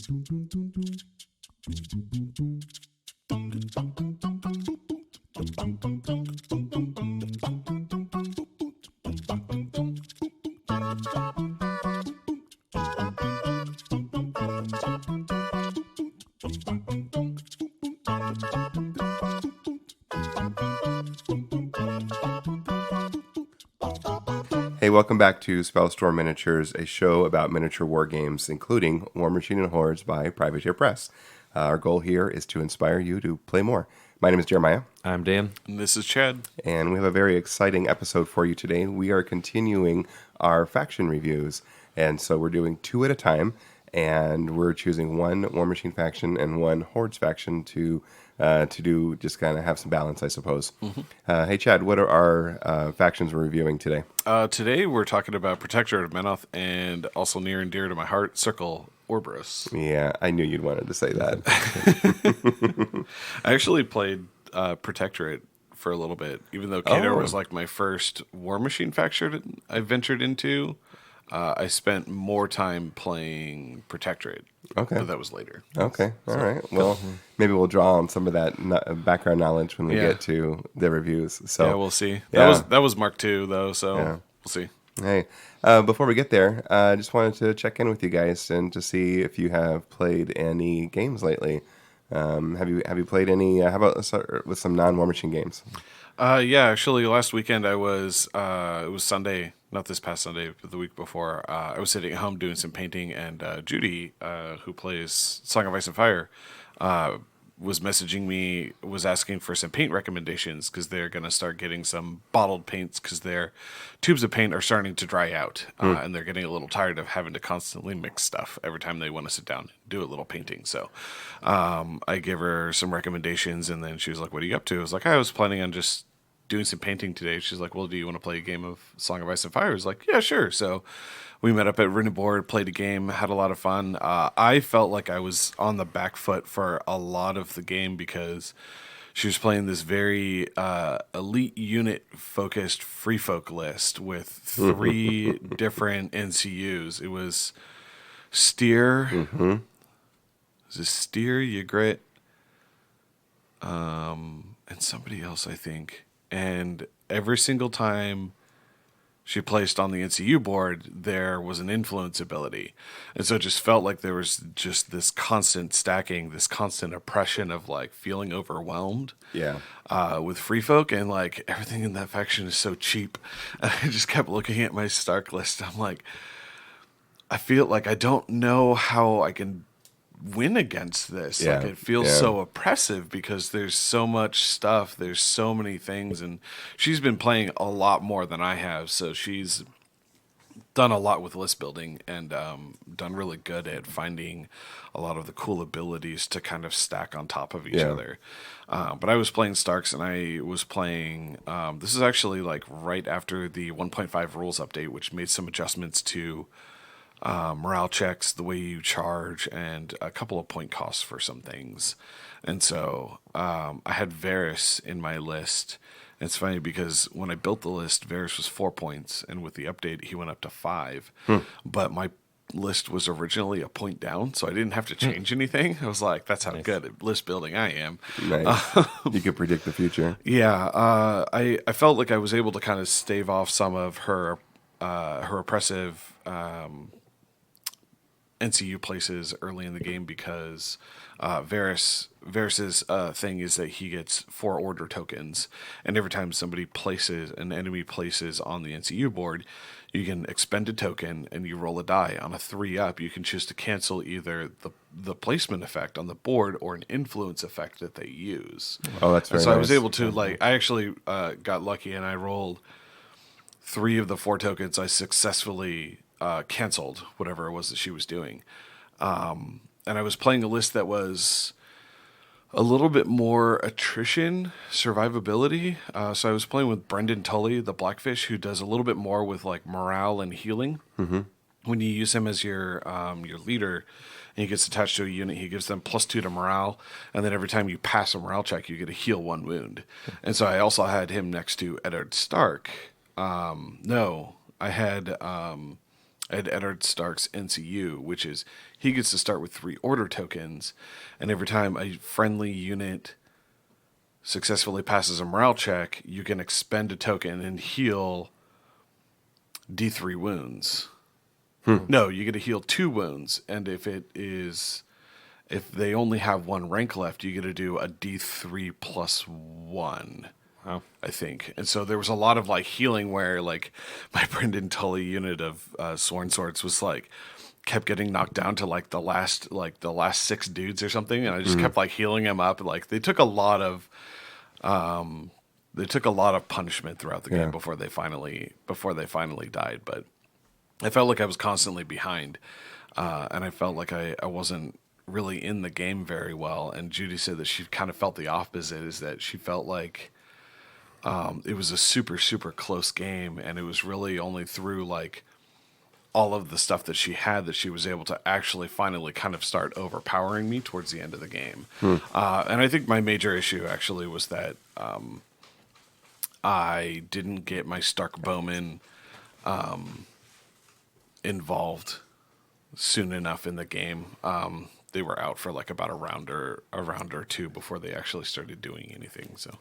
Hey, welcome back to Spellstorm Miniatures, a show about miniature war games, including War Machine and Hordes by Privateer Press. Our goal here is to inspire you to play more. My name is Jeremiah. I'm Dan. And this is Chad. And we have a very exciting episode for you today. We are continuing our faction reviews. And so we're doing two at a time. And we're choosing one War Machine faction and one Hordes faction to do, just kind of have some balance, I suppose. Mm-hmm. Hey, Chad, what are our factions we're reviewing today? Today we're talking about Protectorate of Menoth and also near and dear to my heart, Circle Orberus. Yeah, I knew you'd wanted to say that. I actually played Protectorate for a little bit, even though Caen was like my first War Machine faction I ventured into. I spent more time playing Protectorate. Okay. But that was later. Okay. All right. Well, maybe we'll draw on some of that background knowledge when we get to the reviews. So yeah, we'll see. That was Mark II, though, so we'll see. Hey, before we get there, I just wanted to check in with you guys and to see if you have played any games lately. Have you played any? How about start with some non-War Machine games? Yeah, actually, last weekend it was Sunday, not this past Sunday, but the week before. I was sitting at home doing some painting, and Judy, who plays Song of Ice and Fire, was messaging me, was asking for some paint recommendations because they're going to start getting some bottled paints because their tubes of paint are starting to dry out, and they're getting a little tired of having to constantly mix stuff every time they want to sit down and do a little painting. So I gave her some recommendations, and then she was like, "What are you up to?" I was like, "I was planning on just doing some painting today." She's like, "Well, do you want to play a game of Song of Ice and Fire?" I was like, "Yeah, sure." So we met up at Written Board, played a game, had a lot of fun. I felt like I was on the back foot for a lot of the game because she was playing this very elite unit focused free folk list with three different NCUs. It was Steer, it was Steer, Ygritte, and somebody else, I think. And every single time she placed on the NCU board, there was an influence ability. And so it just felt like there was just this constant stacking, this constant oppression of like feeling overwhelmed with free folk. And like everything in that faction is so cheap. And I just kept looking at my Stark list. I'm like, I feel like I don't know how I can win against this. Like it feels so oppressive because there's so much stuff, there's so many things, and she's been playing a lot more than I have, so she's done a lot with list building and done really good at finding a lot of the cool abilities to kind of stack on top of each other. But I was playing Starks, and I was playing this is actually like right after the 1.5 rules update, which made some adjustments to morale checks, the way you charge, and a couple of point costs for some things. And so I had Varys in my list. And it's funny because when I built the list, Varys was 4 points, and with the update, he went up to 5. But my list was originally a point down, so I didn't have to change anything. I was like, that's how good at list building I am. Nice. You could predict the future. Yeah. I felt like I was able to kind of stave off some of her oppressive NCU places early in the game because Varys's thing is that he gets 4 order tokens, and every time an enemy places on the NCU board, you can expend a token and you roll a die. On a 3-up, you can choose to cancel either the placement effect on the board or an influence effect that they use. Oh, that's very nice. So I was able to I actually got lucky, and I rolled 3 of the 4 tokens. I successfully canceled whatever it was that she was doing. And I was playing a list that was a little bit more attrition, survivability. So I was playing with Brendan Tully, the Blackfish, who does a little bit more with like morale and healing. Mm-hmm. When you use him as your leader, and he gets attached to a unit, he gives them +2 to morale, and then every time you pass a morale check, you get a heal 1 wound. And so I also had him next to Eddard Stark. I had Ed Eddard Stark's NCU, which is he gets to start with 3 order tokens, and every time a friendly unit successfully passes a morale check, you can expend a token and heal D3 wounds. No, you get to heal 2 wounds, and if they only have 1 rank left, you get to do a D3 plus 1. Wow. I think. And so there was a lot of like healing where like my Brendan Tully unit of Sworn Swords was like kept getting knocked down to like the last 6 dudes or something, and I just kept like healing them up. Like they took a lot of punishment throughout the game before they finally died. But I felt like I was constantly behind, and I felt like I wasn't really in the game very well. And Judy said that she kind of felt the opposite, is that she felt like it was a super, super close game, and it was really only through like all of the stuff that she had that she was able to actually finally kind of start overpowering me towards the end of the game. And I think my major issue actually was that I didn't get my Stark Bowman involved soon enough in the game. They were out for like about a round or 2 before they actually started doing anything. So.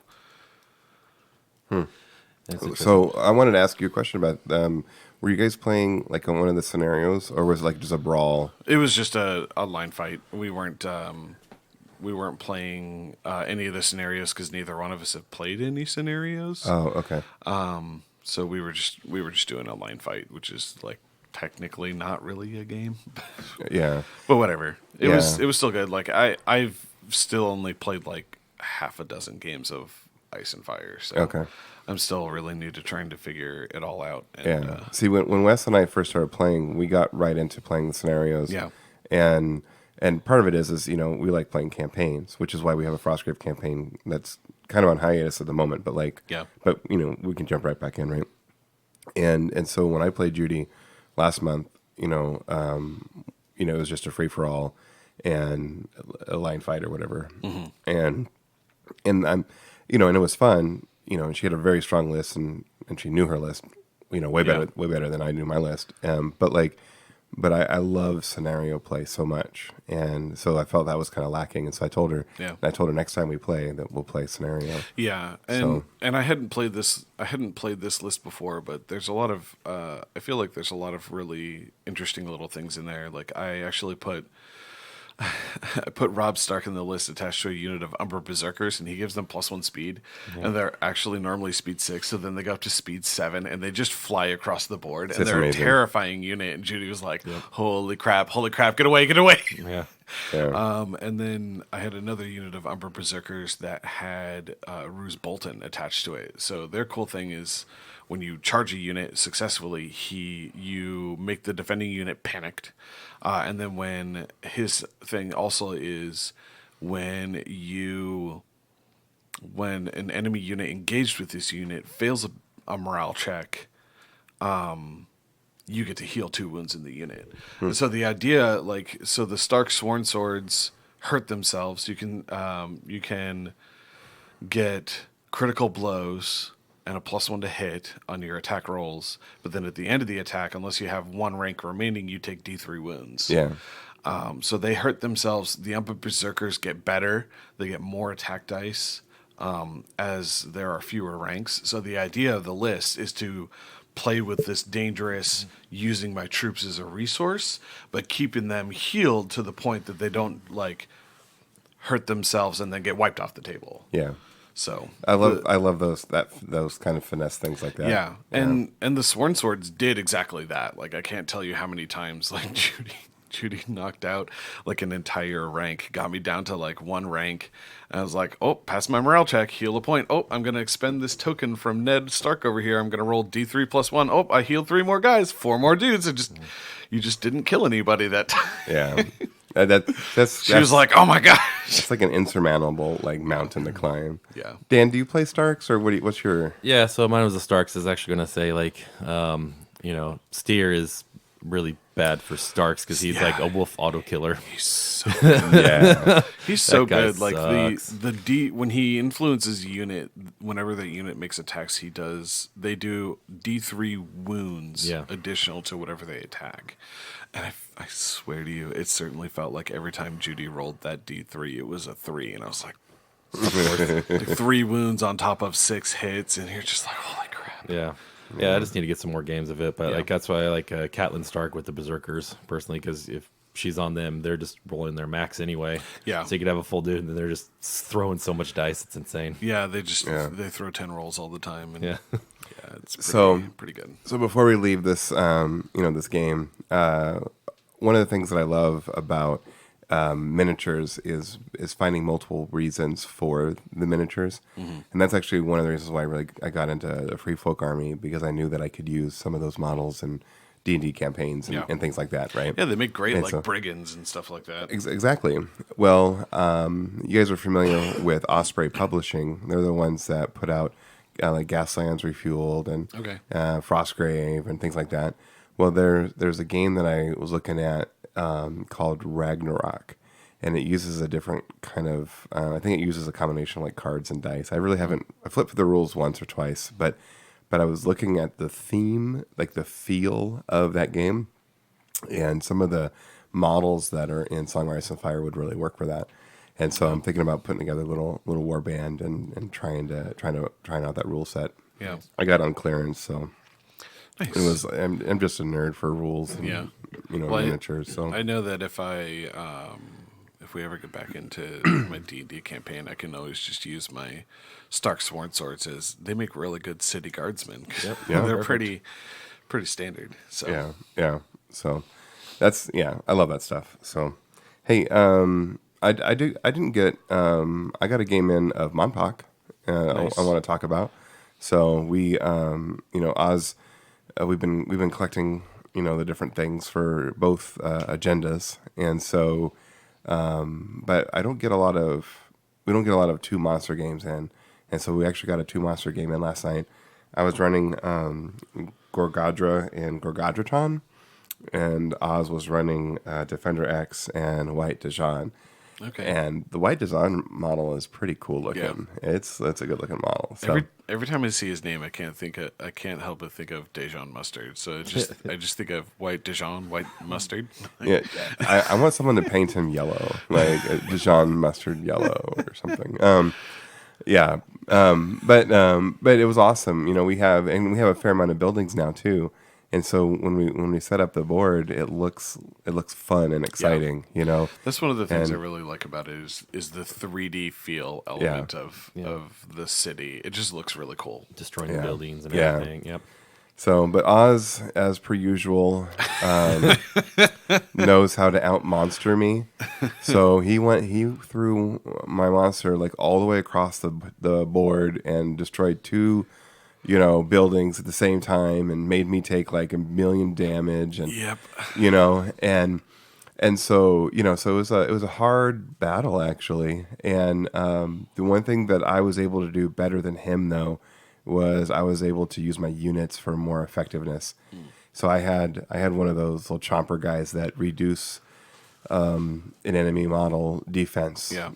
So I wanted to ask you a question about were you guys playing like on one of the scenarios, or was it like just a brawl? It was just a line fight. We weren't playing any of the scenarios because neither one of us have played any scenarios. Oh, okay. So we were just doing a line fight, which is like technically not really a game. Yeah. But whatever. It Yeah. was still good. Like I've still only played like half a dozen games of Ice and Fire. So Okay. I'm still really new to trying to figure it all out. And, Yeah. See, when Wes and I first started playing, we got right into playing the scenarios. Yeah. And part of it is we like playing campaigns, which is why we have a Frostgrave campaign that's kind of on hiatus at the moment. But Yeah. but we can jump right back in, right? And so when I played Judy last month, it was just a free for all and a line fight or whatever, and I'm, and it was fun. And she had a very strong list, and she knew her list, way better than I knew my list. But I love scenario play so much, and so I felt that was kind of lacking. And so I told her, next time we play that we'll play scenario. Yeah, and I hadn't played this list before, but there's a lot of I feel like there's a lot of really interesting little things in there. Like I actually put Rob Stark in the list attached to a unit of Umber Berserkers, and he gives them +1 speed, and they're actually normally speed 6, so then they go up to speed 7, and they just fly across the board, and they're amazing. a terrifying unit. And Judy was like, holy crap, get away. Yeah. Yeah. And then I had another unit of Umber Berserkers that had Ruse Bolton attached to it. So their cool thing is when you charge a unit successfully, you make the defending unit panicked. And then when his thing also is when an enemy unit engaged with this unit fails a morale check, you get to heal 2 wounds in the unit. And so the idea, the Stark Sworn Swords hurt themselves. You can get critical blows and a +1 to hit on your attack rolls. But then at the end of the attack, unless you have 1 rank remaining, you take D3 wounds. Yeah. So they hurt themselves. The Umber Berserkers get better. They get more attack dice as there are fewer ranks. So the idea of the list is to play with this dangerous, using my troops as a resource, but keeping them healed to the point that they don't hurt themselves and then get wiped off the table. Yeah. So I love those kind of finesse things like that. Yeah. And the Sworn Swords did exactly that. Like I can't tell you how many times Judy knocked out an entire rank, got me down to 1 rank. And I was like, oh, pass my morale check, heal a point. Oh, I'm going to expend this token from Ned Stark over here. I'm going to roll D3 +1. Oh, I healed 3 more guys, 4 more dudes. You just didn't kill anybody that time. Yeah. She was like, oh my gosh. It's like an insurmountable mountain to climb. Yeah. Dan, do you play Starks, or what's your... Yeah, so mine was the Starks. Is actually going to say Steer is really bad for Starks because he's like a wolf auto killer. He's so Yeah. he's so That guy good. Like sucks. the D when he influences a unit, whenever that unit makes attacks, they do D3 wounds Yeah. additional to whatever they attack. And I swear to you, it certainly felt like every time Judy rolled that D3, it was a 3, and I was like 3 wounds on top of 6 hits, and you're just like, holy crap. Yeah. Yeah, I just need to get some more games of it, but Yeah. like that's why I like Catelyn Stark with the Berserkers personally, because if she's on them, they're just rolling their max anyway. Yeah. So you could have a full dude, and they're just throwing so much dice. It's insane. Yeah, they throw 10 rolls all the time, and Yeah. yeah, it's pretty good. So before we leave this, this game, one of the things that I love about miniatures is finding multiple reasons for the miniatures, and that's actually one of the reasons why I got into the Free Folk Army, because I knew that I could use some of those models in D&D campaigns and things like that, right? Yeah, they make great And like so- brigands and stuff like that. Exactly. Well, you guys are familiar with Osprey Publishing. They're the ones that put out like Gaslands Refueled and Okay. Frostgrave and things like that. Well, there's a game that I was looking at called Ragnarok, and it uses a different kind of. I think it uses a combination of like cards and dice. I really haven't. I flipped through the rules once or twice, but I was looking at the theme, like the feel of that game, and some of the models that are in Song of Ice and Fire would really work for that. And so I'm thinking about putting together a little war band and trying out that rule set. Yeah. I got on clearance, so Nice. it was. I'm just a nerd for rules and Yeah. Well, miniatures. So I know that if we ever get back into my D&D campaign, I can always just use my Stark Sworn Swords, as they make really good city guardsmen. Yep. Yeah. They're Perfect. pretty standard. So yeah. So that's I love that stuff. So hey, I didn't get I got a game in of Monpok. Nice. I want to talk about. So we Oz, we've been collecting the different things for both agendas, and so but we don't get a lot of 2 monster games in, and so we actually got a 2 monster game in last night. I was running Gorgadra and Gorgadraton, and Oz was running Defender X and White Dijon. okay. And the White Dijon model is pretty cool looking. It's a good looking model. So Every time I see his name, I can't help but think of Dijon mustard. So I just think of white Dijon, white mustard. yeah, I want someone to paint him yellow, like a Dijon mustard yellow or something. But it was awesome. We have a fair amount of buildings now too. And so when we set up the board, it looks fun and exciting, That's one of the things I And- really like about it is the 3D feel element of the city. It just looks really cool. Destroying Yeah. buildings and Yeah. everything. Yep. So, but Oz, as per usual, knows how to out monster me. So he threw my monster like all the way across the board and destroyed 2, buildings at the same time, and made me take like 1 million damage, and Yep. and so so it was a hard battle actually. And the one thing that I was able to do better than him though was I was able to use my units for more effectiveness. So I had one of those little chomper guys that reduce an enemy model defense, Yeah.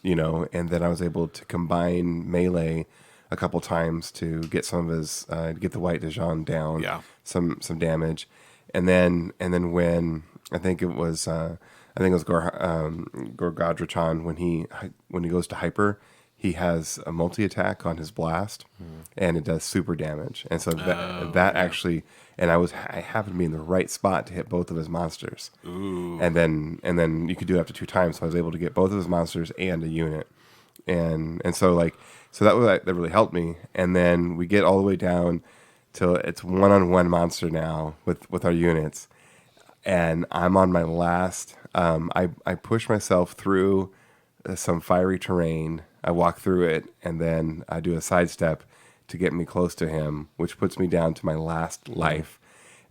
and then I was able to combine melee a couple times to get some of his get the White Dijon down, Yeah. some damage, and then when I think it was Gorgadrachon, when he goes to hyper, he has a multi attack on his blast, and it does super damage, and so that actually, and I happened to be in the right spot to hit both of his monsters. Ooh. And then you could do it up to 2 times, so I was able to get both of his monsters and a unit, and so that really helped me. And then we get all the way down till it's 1-on-1 monster now with our units, and I'm on my last. I push myself through some fiery terrain. I walk through it, and then I do a sidestep to get me close to him, which puts me down to my last life.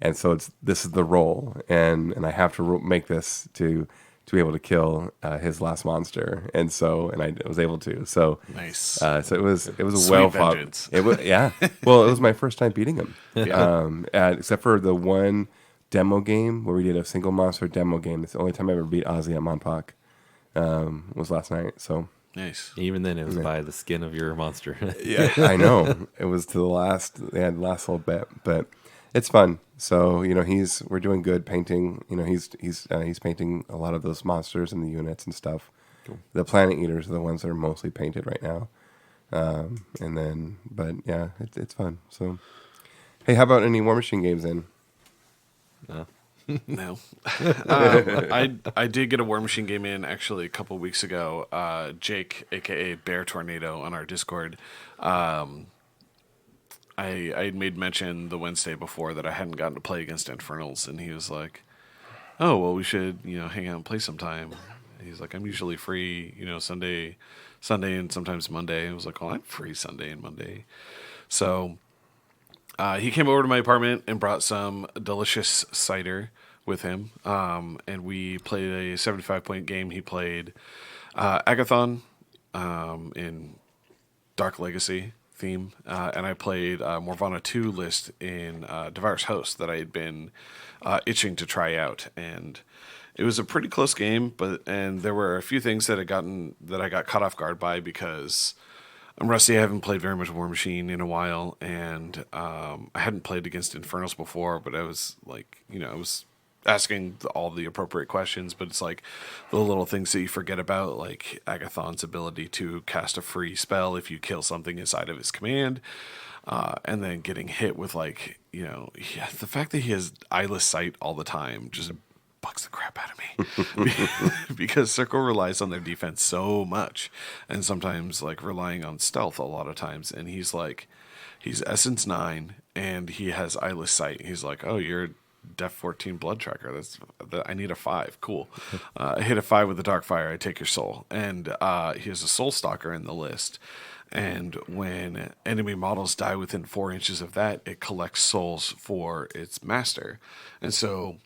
And so this is the roll, and I have to make this to be able to kill his last monster, and I was able to. So Nice. So it was a Sweet well fought. vengeance. It was Well, it was my first time beating him. Yeah. Except for the one demo game where we did a single monster demo game. It's the only time I ever beat Ozzy at Montauk. Was last night. So Nice. Even then, it was by the skin of your monster. yeah, I know it was to the last. They had the last little bit, but it's fun. So we're doing good painting. He's painting a lot of those monsters and the units and stuff. Cool. The Planet Eaters are the ones that are mostly painted right now. But yeah, it's fun. So, hey, how about any War Machine games then? No. No. I did get a War Machine game in actually a couple weeks ago. Jake, aka Bear Tornado, on our Discord. I had made mention the Wednesday before that I hadn't gotten to play against Infernals, and he was like, "Oh, well, we should hang out and play sometime." He's like, "I'm usually free, Sunday, and sometimes Monday." I was like, "Oh, I'm free Sunday and Monday," so. He came over to my apartment and brought some delicious cider with him, and we played a 75-point game. He played Agathon in Dark Legacy theme, and I played Morvana 2 list in Devar's Host that I had been itching to try out, and it was a pretty close game. And there were a few things that I got caught off guard by because I'm rusty. I haven't played very much War Machine in a while, and I hadn't played against Infernals before, but I was like, I was asking all the appropriate questions, but it's like the little things that you forget about, like Agathon's ability to cast a free spell if you kill something inside of his command, and then getting hit with the fact that he has eyeless sight all the time just bugs the crap out of me because Circle relies on their defense so much, and sometimes relying on stealth a lot of times. And he's Essence 9 and he has eyeless sight. He's like, "Oh, you're Def 14 blood tracker. I need a 5. Cool. I hit a 5 with the Darkfire. I take your soul." And he has a Soul Stalker in the list. And when enemy models die within 4 inches of that, it collects souls for its master. And so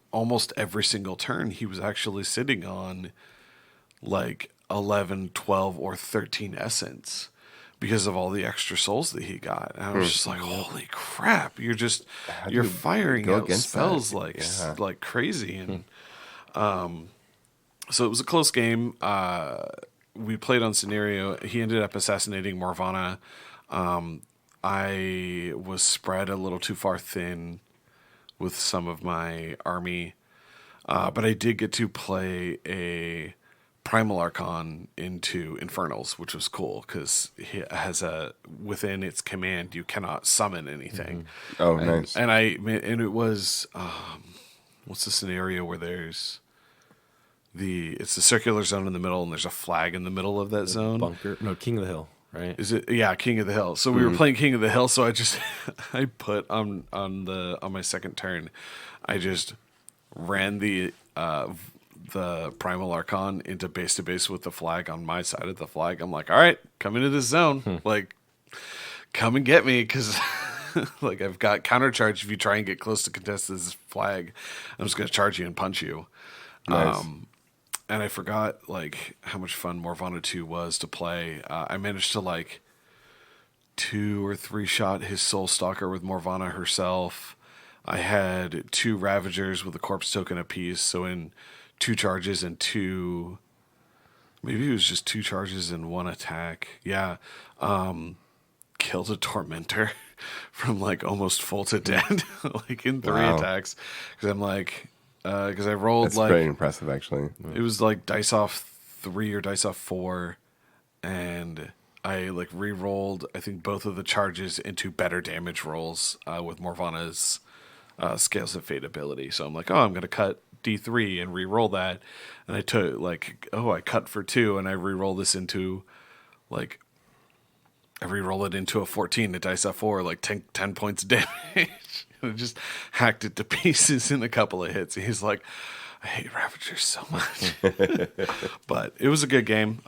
almost every single turn, he was actually sitting on 11, 12, or 13 essence because of all the extra souls that he got. And I was just like, holy crap, you're firing out spells like crazy. And so it was a close game. We played on scenario. He ended up assassinating Morvana. I was spread a little too far thin with some of my army, but I did get to play a Primal Archon into Infernals, which was cool because it has within its command you cannot summon anything. Mm-hmm. Oh, nice! And it was what's the scenario where there's it's the circular zone in the middle and there's a flag in the middle of that zone. Bunker, no, King of the Hill. Right. Is it? Yeah, King of the Hill. So we were playing King of the Hill. So I put on my second turn, I just ran the Primal Archon into base to base with the flag on my side of the flag. I'm like, all right, come into this zone, come and get me, because I've got counter charge if you try and get close to contest this flag. I'm just gonna charge you and punch you. Nice. And I forgot how much fun Morvana 2 was to play. I managed to 2 or 3 shot his Soul Stalker with Morvana herself. I had 2 Ravagers with a Corpse Token apiece. So in 2 charges and 2, maybe it was just 2 charges and 1 attack. Yeah, killed a Tormentor from almost full to dead, in 3 attacks. Because I'm because I rolled That's pretty impressive, actually. It was dice off 3 or dice off 4, and I re-rolled I think both of the charges into better damage rolls with Morvana's Scales of Fate ability. So I'm I'm gonna cut D3 and re-roll that, and I took I cut for 2, and I re-roll this into I re-roll it into a 14 to dice off 4, 10 points of damage. I just hacked it to pieces in a couple of hits. He's like, "I hate Ravagers so much." But it was a good game.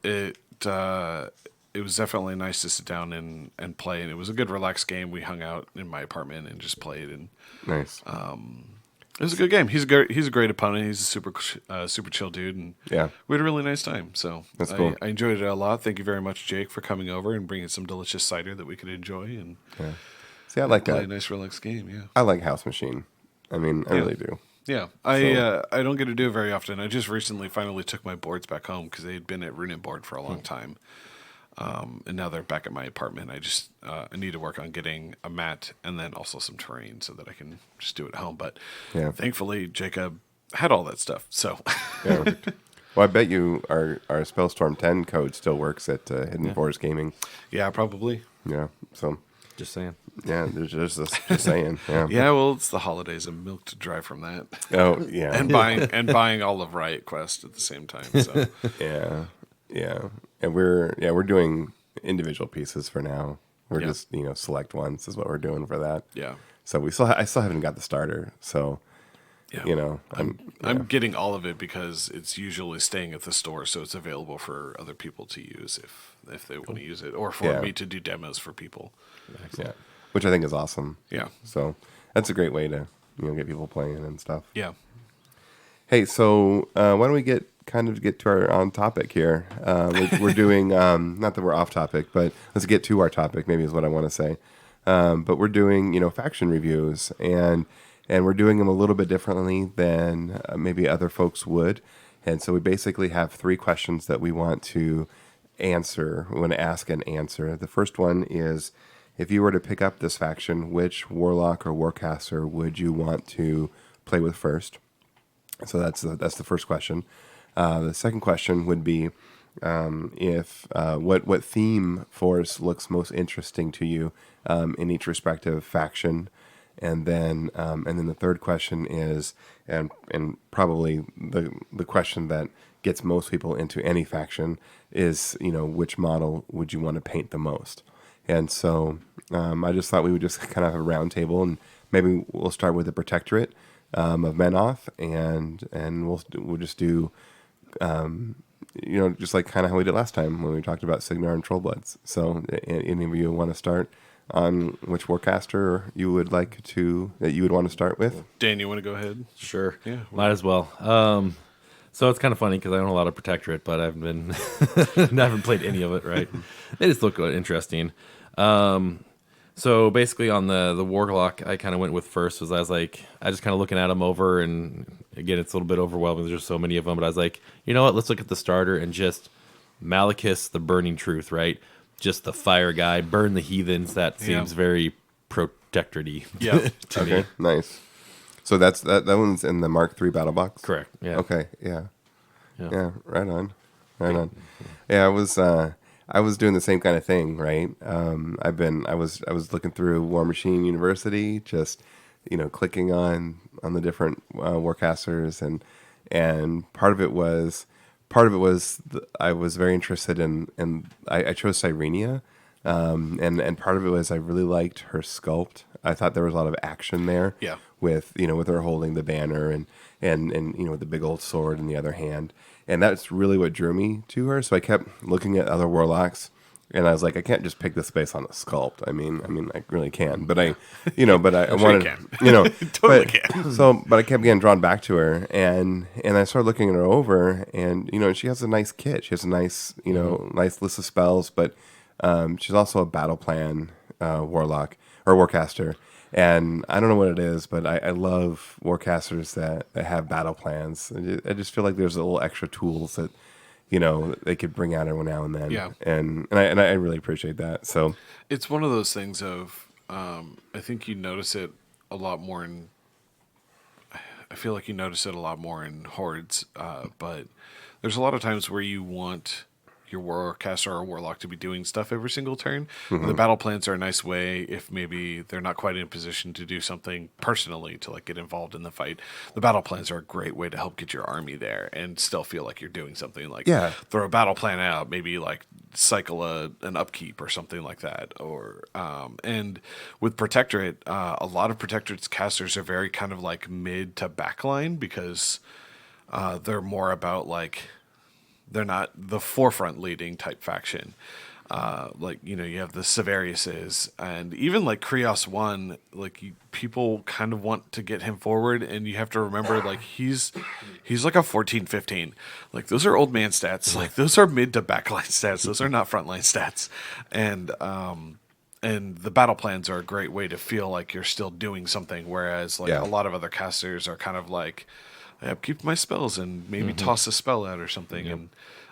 It was definitely nice to sit down and play, and it was a good relaxed game. We hung out in my apartment and just played, and Nice. it was a good game. He's a great opponent. He's a super chill dude, and Yeah. we had a really nice time. So That's cool. I enjoyed it a lot. Thank you very much, Jake, for coming over and bringing some delicious cider that we could enjoy. And See, I like Play a that. nice, relaxed game. Yeah. I like House Machine. I mean, I really do. Yeah, I don't get to do it very often. I just recently finally took my boards back home because they had been at Root and Board for a long time, and now they're back at my apartment. I need to work on getting a mat and then also some terrain so that I can just do it at home. But thankfully, Jacob had all that stuff. So Yeah. Well, I bet you our Spellstorm 10 code still works at Hidden Forest Gaming. yeah, probably. Yeah. So Just saying. yeah, there's just saying. Yeah. Yeah, well, it's the holidays. I'm milked dry from that, Oh yeah. and buying all of Riot Quest at the same time. So Yeah. Yeah. And we're doing individual pieces for now. We're just select ones is what we're doing for that. yeah. So I still haven't got the starter. So Yeah. I'm getting all of it because it's usually staying at the store, so it's available for other people to use if they want to use it, or for me to do demos for people. yeah, which I think is awesome. Yeah. So that's a great way to get people playing and stuff. Yeah. Hey, so why don't we get to our on topic here? We're doing not that we're off topic, but let's get to our topic. Maybe is what I want to say. But we're doing faction reviews, and we're doing them a little bit differently than maybe other folks would. And so we basically have 3 questions that we want to answer. We want to ask and answer. The first one is, if you were to pick up this faction, which warlock or warcaster would you want to play with first? So that's the first question. The second question would be, if what theme force looks most interesting to you in each respective faction, and then the third question is, and probably the question that gets most people into any faction is, which model would you want to paint the most? And so I just thought we would just kind of have a round table, and maybe we'll start with the Protectorate of Menoth, and we'll just do just like kind of how we did last time when we talked about Signar and Trollbloods. So any of you want to start on which warcaster you would that you would want to start with? Dan, you want to go ahead? Sure. Yeah. Might as well. So it's kind of funny because I own a lot of Protectorate, but I haven't played any of it. Right? They just look interesting. So basically, on the warlock, I kind of went with first. I just kind of looking at them over, and again, it's a little bit overwhelming. There's so many of them, but I was like, you know what? Let's look at the starter and just Malekith, the Burning Truth, right? Just the fire guy, burn the heathens. That seems very Protectorate-y. Yeah. to Okay, me. nice. So that one's in the Mark III battle box. Correct. Yeah. Okay. Yeah. Yeah. Right on. Yeah, I was doing the same kind of thing, right? I was looking through War Machine University, just clicking on the different warcasters, and part of it was I was very interested in I chose Cyrenia, and part of it was I really liked her sculpt. I thought there was a lot of action there. Yeah. With her holding the banner and with the big old sword in the other hand. And that's really what drew me to her. So I kept looking at other warlocks, and I was like, I can't just pick this based on the sculpt. I mean, I really can, but I wanted, Totally can. But I kept getting drawn back to her, and I started looking her over, and she has a nice kit. She has a nice, nice list of spells, but she's also a battle plan warlock or warcaster. And I don't know what it is, but I love warcasters that have battle plans. I just feel like there's a little extra tools that they could bring out every now and then. Yeah. And I really appreciate that. So It's one of those things of I think you notice it a lot more in. I feel like you notice it a lot more in hordes, but there's a lot of times where you want your warcaster or warlock to be doing stuff every single turn. Mm-hmm. The battle plans are a nice way if maybe they're not quite in a position to do something personally to get involved in the fight. The battle plans are a great way to help get your army there and still feel like you're doing something. Throw a battle plan out, maybe cycle an upkeep or something like that. Or and with Protectorate, a lot of Protectorate's casters are very kind of mid to backline because they're more about they're not the forefront leading type faction. You have the Severiuses, and even Krios 1, people kind of want to get him forward, and you have to remember, he's like a 14, 15. Those are old man stats. Those are mid to backline stats. Those are not frontline stats. And and the battle plans are a great way to feel like you're still doing something, whereas like Yeah. a lot of other casters are kind of like, I upkeep my spells and maybe toss a spell out or something, and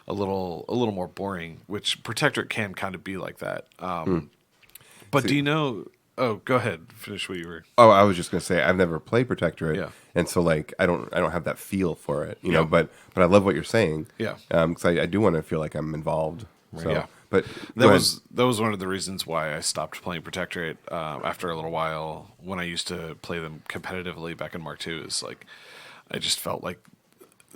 a little more boring. Which Protectorate can kind of be like that. But do you know? Oh, go ahead. Finish what you were. Oh, I was just gonna say I've never played Protectorate, Yeah. and so like I don't have that feel for it, you know. Yeah. But I love what you're saying, Yeah. Because I do want to feel like I'm involved. So, Yeah. but That go was one of the reasons why I stopped playing Protectorate after a little while. When I used to play them competitively back in Mark II, is like I just felt like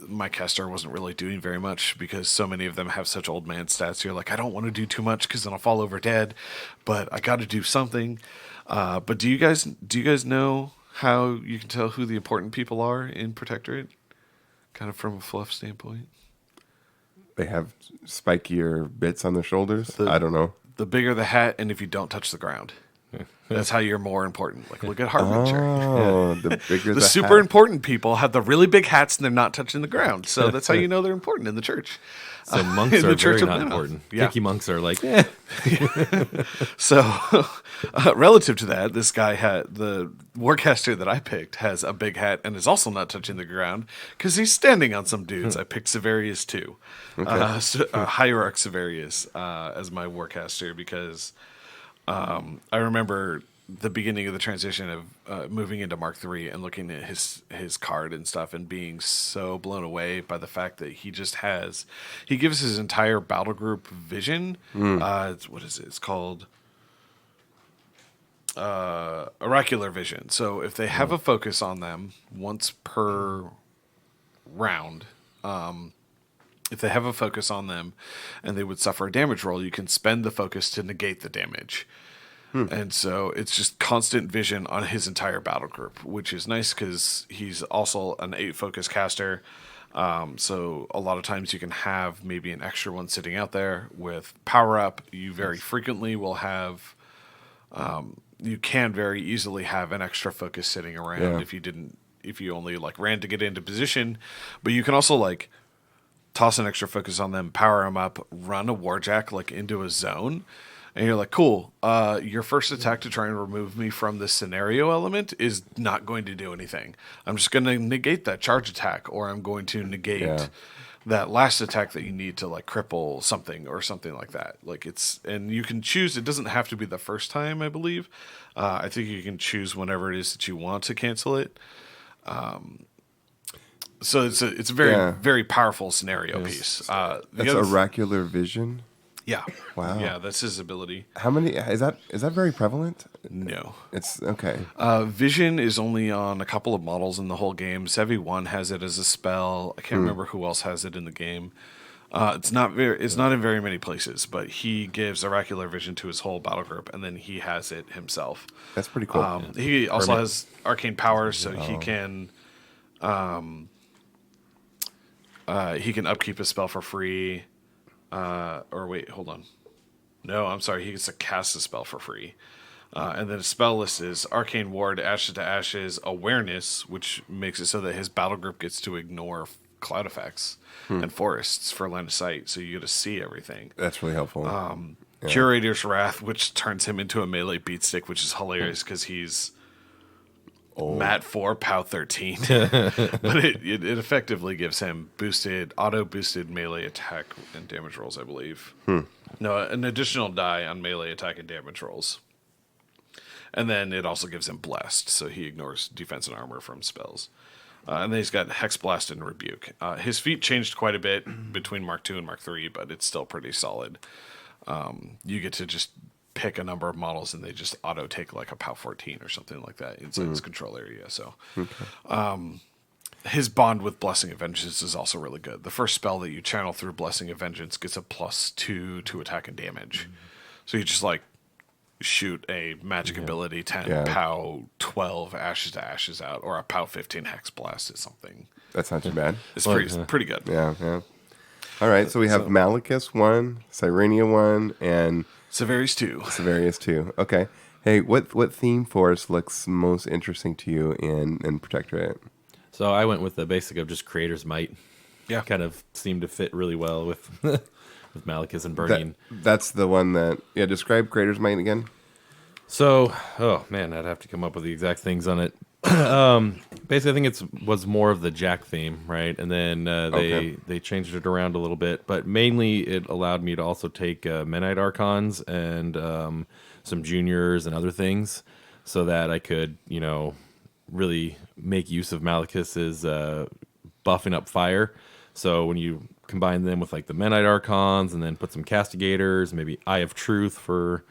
my caster wasn't really doing very much because so many of them have such old man stats. You're like, I don't want to do too much because then I'll fall over dead, but I got to do something. But do you guys know how you can tell who the important people are in Protectorate? Kind of from a fluff standpoint. they have spikier bits on their shoulders. I don't know. The bigger the hat, and if you don't touch the ground, that's how you're more important. Like, look at Harbinger. Oh, the bigger The the super hat. important people have the really big hats, and they're not touching the ground. So that's how you know they're important in the church. So monks in are the Church very of not Nineveh. important. Yeah. Kinky monks are like, So, relative to that, this guy had the warcaster that I picked has a big hat and is also not touching the ground because he's standing on some dudes. I picked Severius too, Hierarch Severius as my warcaster because I remember the beginning of the transition of moving into Mark III and looking at his card and stuff and being so blown away by the fact that he gives his entire battle group vision. What is it? It's called oracular vision. So if they have a focus on them once per round, if they have a focus on them and they would suffer a damage roll, you can spend the focus to negate the damage. And so it's just constant vision on his entire battle group, which is nice because he's also an 8 focus caster. So a lot of times you can have maybe an extra one sitting out there with power up. You very frequently will have, you can very easily have an extra focus sitting around if you only like ran to get into position, but you can also like toss an extra focus on them, power them up, run a warjack like into a zone. And you're like, cool, your first attack to try and remove me from this scenario element is not going to do anything. I'm just going to negate that charge attack, or I'm going to negate that last attack that you need to like cripple something or something like that. Like and you can choose, it doesn't have to be the first time, I believe. I think you can choose whenever it is that you want to cancel it. So it's a very, very powerful scenario piece. That's oracular vision. Yeah. Wow. Yeah, that's his ability. How many is that very prevalent? No. It's okay. Vision is only on a couple of models in the whole game. Sevi 1 has it as a spell. I can't remember who else has it in the game. It's not in very many places, but he gives oracular vision to his whole battle group, and then he has it himself. That's pretty cool. He also has arcane powers, so he can upkeep a spell for free. Or wait, hold on. No, I'm sorry. He gets to cast a spell for free. And then his spell list is Arcane Ward, Ashes to Ashes, Awareness, which makes it so that his battle group gets to ignore cloud effects and forests for line of sight, so you get to see everything. That's really helpful. Curator's Wrath, which turns him into a melee beatstick, which is hilarious because he's Mat 4, POW 13. But it effectively gives him auto-boosted melee attack and damage rolls, I believe. No, an additional die on melee attack and damage rolls. And then it also gives him Blessed, so he ignores defense and armor from spells. And then he's got Hex Blast and Rebuke. His feat changed quite a bit between Mark II and Mark III, but it's still pretty solid. You get to just pick a number of models and they just auto take like a POW 14 or something like that inside his control area. So his bond with Blessing of Vengeance is also really good. The first spell that you channel through Blessing of Vengeance gets a +2 to attack and damage. So you just like shoot a magic ability 10 POW 12 Ashes to Ashes out, or a POW 15 Hex Blast is something. That's not too bad. It's pretty good. Yeah. All right, so we have Malachus 1, Cyrenia 1, and Severius 2. Severius 2. Okay. Hey, what theme force looks most interesting to you in Protectorate? So I went with the basic of just Creator's Might. Yeah. Kind of seemed to fit really well with with Malachus and Burning. That's the one that... Yeah, describe Creator's Might again. So, oh man, I'd have to come up with the exact things on it. Basically, I think was more of the Jack theme, right? And then Okay. they changed it around a little bit, but mainly it allowed me to also take Menite Archons and some juniors and other things, so that I could, really make use of Malicus's buffing up fire. So when you combine them with like the Menite Archons and then put some Castigators, maybe Eye of Truth for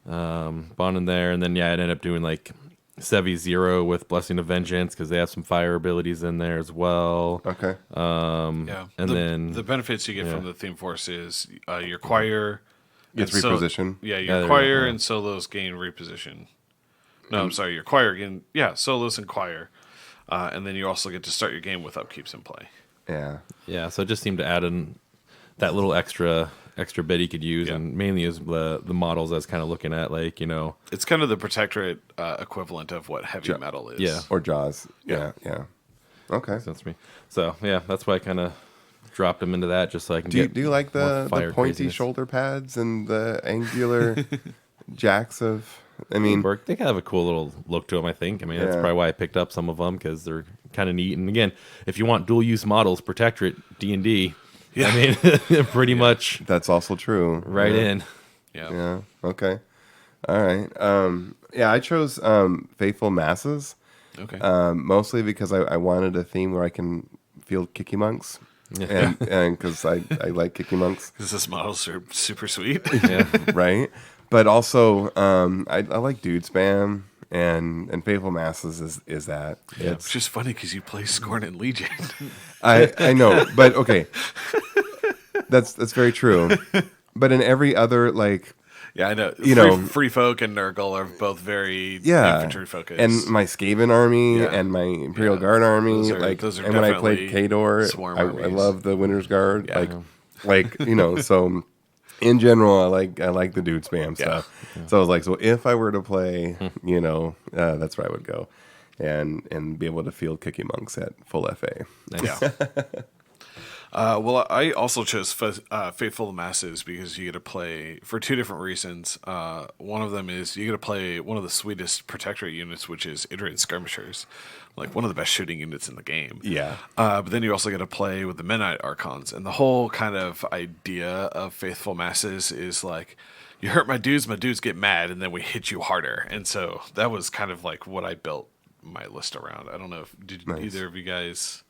Bond in there, and then I'd end up doing like Sevi Zero with Blessing of Vengeance because they have some fire abilities in there as well. Okay. Yeah, And then the benefits you get from the theme force is your choir Gets and so- reposition. yeah, Yeah, your there we choir go, yeah. and solos gain reposition. No, I'm sorry, your choir gain solos and choir, and then you also get to start your game with upkeeps in play. Yeah. Yeah, so it just seemed to add in that little extra bit he could use, Yeah. and mainly is the models I was kind of looking at, like It's kind of the Protectorate equivalent of what heavy metal is. Yeah. Or Jaws. Yeah. Yeah. Okay. sense to me. So yeah, that's why I kind of dropped him into that just so I can Do get. you like more the fire pointy craziness. shoulder pads and the angular jacks of? I mean, Work. They kind of have a cool little look to them, I think. I mean, that's Yeah. probably why I picked up some of them because they're kind of neat. And again, if you want dual use models, Protectorate D&D, I mean, pretty much that's also true. right in. Yeah. Yeah. Okay. All right. Yeah, I chose Faithful Masses Okay. mostly because I wanted a theme where I can field kicky monks, and because I like kicky monks, Because this models are super sweet. Yeah. right? But also, I like dude spam, and Faithful Masses is that. It's Which is funny because you play Scorn and Legion. I know, but okay, that's very true. But in every other Yeah, I know. You know- Free Folk and Nurgle are both very yeah, infantry focused. and my Skaven army Yeah. and my Imperial Yeah. Guard army, Those are and when I played definitely Khador, swarm I armies. love the Winter's Guard, Yeah. So in general, I like the dude spam stuff. So I was like, so if I were to play, that's where I would go, and be able to field kicky monks at full FA. Nice. Yeah. Well, I also chose Faithful Masses because you get to play for two different reasons. One of them is you get to play one of the sweetest Protectorate units, which is Iterate Skirmishers, like one of the best shooting units in the game. Yeah. But then you also get to play with the Midnight Archons, and the whole kind of idea of Faithful Masses is like, you hurt my dudes get mad, and then we hit you harder. And so that was kind of like what I built my list around. I don't know if either of you guys.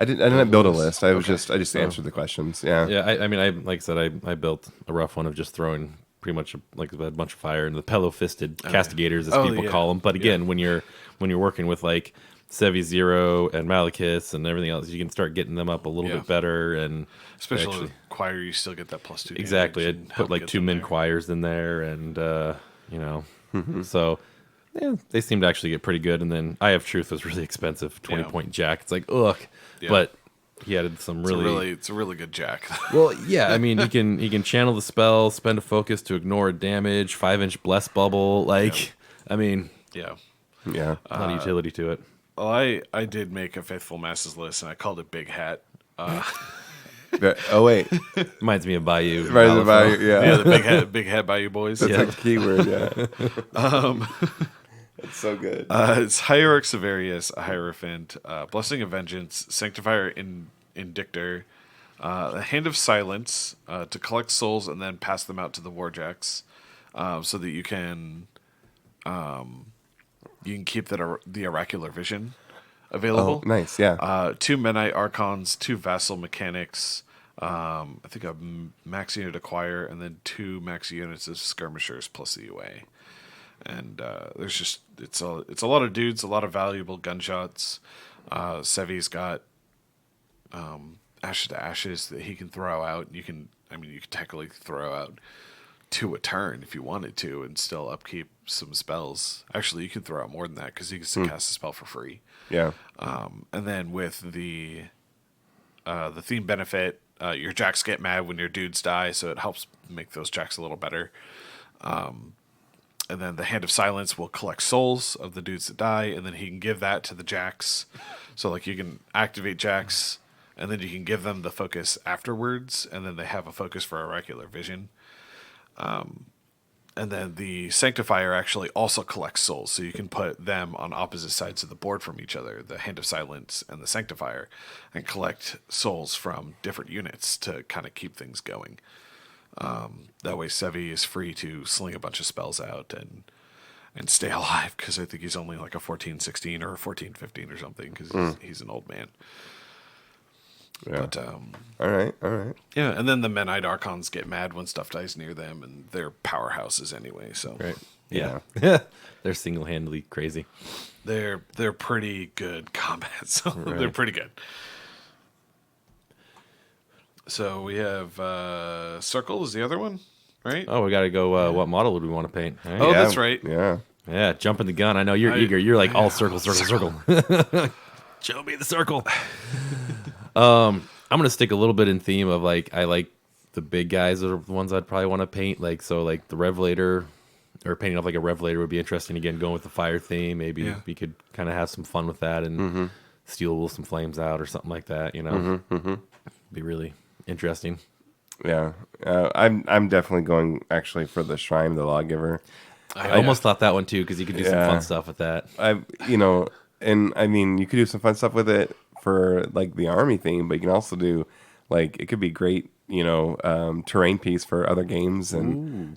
I didn't build a list. I just answered the questions. Yeah. Yeah, I mean, like I said, I built a rough one of just throwing pretty much like a bunch of fire and the pillow-fisted castigators, as people call them. But again, when you're working with like Sevi Zero and Malekith and everything else, you can start getting them up a little bit better. And Especially actually- with choir, you still get that +2 damage. exactly, and I'd help put like get 2 them min there. choirs in there, and so. Yeah, they seem to actually get pretty good. And then Eye of Truth was really expensive, 20-point jack. It's like, ugh. Yeah. But he added some It's a really good jack. well, yeah. I mean, he can channel the spell, spend a focus to ignore a damage, 5-inch bless bubble. Like, I mean, Yeah. Yeah. a lot of utility to it. Well, I did make a Faithful Masses list, and I called it Big Hat. Oh wait. Reminds me of Bayou. Right, the Malifaux. value, yeah. Yeah, the Big Hat by you boys. That's Yeah. a keyword, yeah. It's so good. It's Hierarch Severius, a Hierophant, Blessing of Vengeance, Sanctifier Indictor, the Hand of Silence to collect souls and then pass them out to the Warjacks, so that you can keep the Oracular Vision available. Oh, nice, yeah. 2 Menite Archons, 2 Vassal Mechanics, I think a max unit acquire, and then 2 max units of Skirmishers plus the UA. And there's just it's a lot of dudes, a lot of valuable gunshots. Sevi's got Ashes to Ashes that he can throw out. You can technically throw out 2 a turn if you wanted to, and still upkeep some spells. Actually, you can throw out more than that because he gets to cast a spell for free. Yeah. And then with the theme benefit, your jacks get mad when your dudes die, so it helps make those jacks a little better. And then the Hand of Silence will collect souls of the dudes that die, and then he can give that to the jacks. So like you can activate jacks, and then you can give them the focus afterwards, and then they have a focus for Oracular Vision. And And then the Sanctifier actually also collects souls, so you can put them on opposite sides of the board from each other, the Hand of Silence and the Sanctifier, and collect souls from different units to kind of keep things going. That way Sevi is free to sling a bunch of spells out and stay alive, because I think he's only like a 14-16 or a 14-15 or something, because he's an old man. Yeah. But All right. yeah, and then the Menite Archons get mad when stuff dies near them, and they're powerhouses anyway. So Right. Yeah. Yeah. They're single-handedly crazy. they're pretty good combat. So they're pretty good. So we have Circle is the other one, right? Oh, we got to go. What model would we want to paint? Right? Oh, Yeah, that's right. Yeah. Yeah, jumping the gun. I know you're eager. You're like all circle. Show me the circle. I'm gonna stick a little bit in theme of like I like the big guys are the ones I'd probably want to paint. Like so, like the Revelator or painting off like a Revelator would be interesting. Again, going with the fire theme. Maybe we could kind of have some fun with that and steal some flames out or something like that. You know, be really interesting. Yeah. I'm definitely going actually for the Shrine of the Lawgiver. I almost thought that one too because you could do some fun stuff with that. And I mean, you could do some fun stuff with it for like the army theme, but you can also do like it could be great, terrain piece for other games, and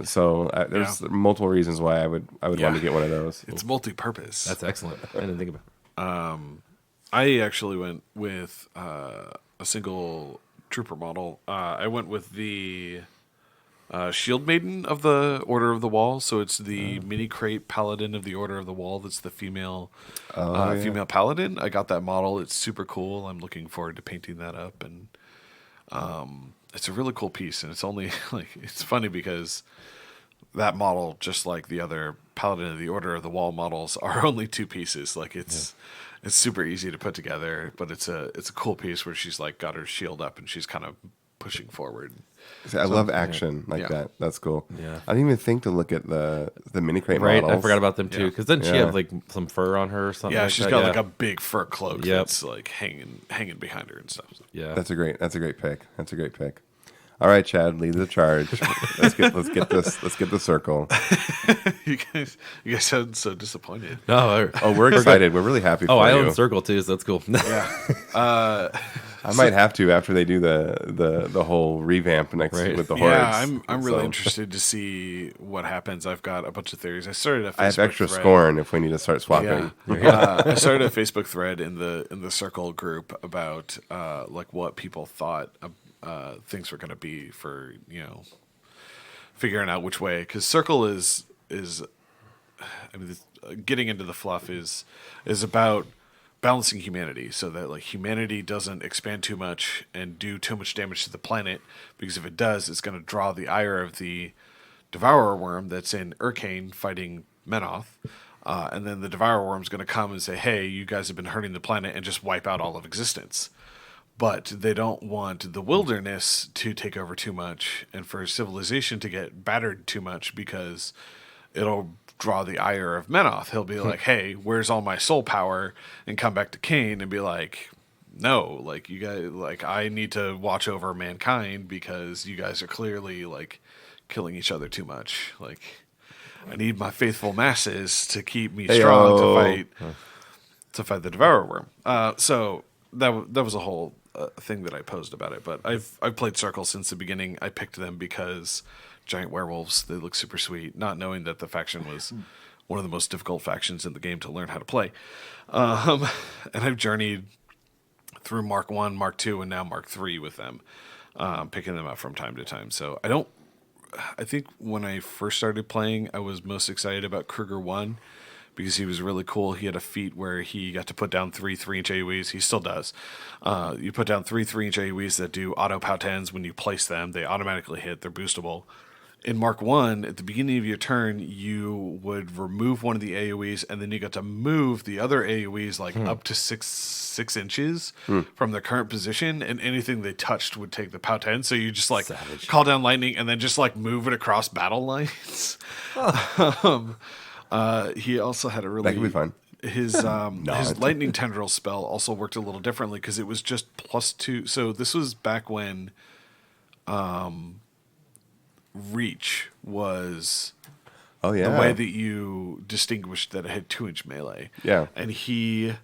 so there's multiple reasons why I would want to get one of those. It's multi-purpose. That's excellent. I didn't think about it. I actually went with a single trooper model. I went with the Shield Maiden of the Order of the Wall. So it's the mini crate Paladin of the Order of the Wall. That's the female female Paladin. I got that model. It's super cool. I'm looking forward to painting that up, and it's a really cool piece. And it's only like it's funny because that model, just like the other Paladin of the Order of the Wall models, are only two pieces. Like it's super easy to put together, but it's a cool piece where she's like got her shield up and she's kind of pushing forward. I love action like that. That's cool. Yeah. I didn't even think to look at the mini crate Right, models. I forgot about them too. Because then she have like some fur on her or something. Yeah, like she's that. got like a big fur cloak Yep. that's like hanging behind her and stuff. Yeah, That's a great pick. All right, Chad, lead the charge. let's get the circle. you guys sound so disappointed. no. Oh, we're excited. We're really happy for Oh, I you. own Circle too, so that's cool. Yeah. I might have to after they do the whole revamp next with the hordes. Yeah, I'm really interested to see what happens. I've got a bunch of theories. I started a Facebook I have extra thread. scorn if we need to start swapping. Yeah. I started a Facebook thread in the Circle group about like what people thought things were going to be for figuring out which way, because Circle is I mean getting into the fluff is about balancing humanity so that like humanity doesn't expand too much and do too much damage to the planet, because if it does, it's going to draw the ire of the Devourer Worm that's in Caen fighting Menoth. And then the Devourer Worm's going to come and say, hey, you guys have been hurting the planet, and just wipe out all of existence. But they don't want the wilderness to take over too much and for civilization to get battered too much, because it'll draw the ire of Menoth. He'll be like, hey, where's all my soul power? And come back to Caen and be like, no, like you guys, like I need to watch over mankind because you guys are clearly like killing each other too much. Like I need my faithful masses to keep me strong to fight the Devourer Worm. So that was a whole thing that I posed about it. But I've played Circle since the beginning. I picked them because giant werewolves, they look super sweet, not knowing that the faction was one of the most difficult factions in the game to learn how to play. And I've journeyed through Mark 1, Mark 2, and now Mark 3 with them, picking them up from time to time. So I think when I first started playing, I was most excited about Kruger 1 because he was really cool. He had a feat where he got to put down 3 3-inch AoEs. He still does. You put down 3 3-inch AoEs that do auto pow-tens. When you place them, they automatically hit. They're boostable. In Mark 1, at the beginning of your turn, you would remove one of the AoEs, and then you got to move the other AoEs like up to 6 inches from their current position, and anything they touched would take the pow-ten. So you just like call down lightning and then just like move it across battle lines. He also had a really... That could be fun. His lightning tendril spell also worked a little differently because it was just +2. So this was back when reach was Oh yeah. the way that you distinguished that it had 2-inch melee. Yeah. And he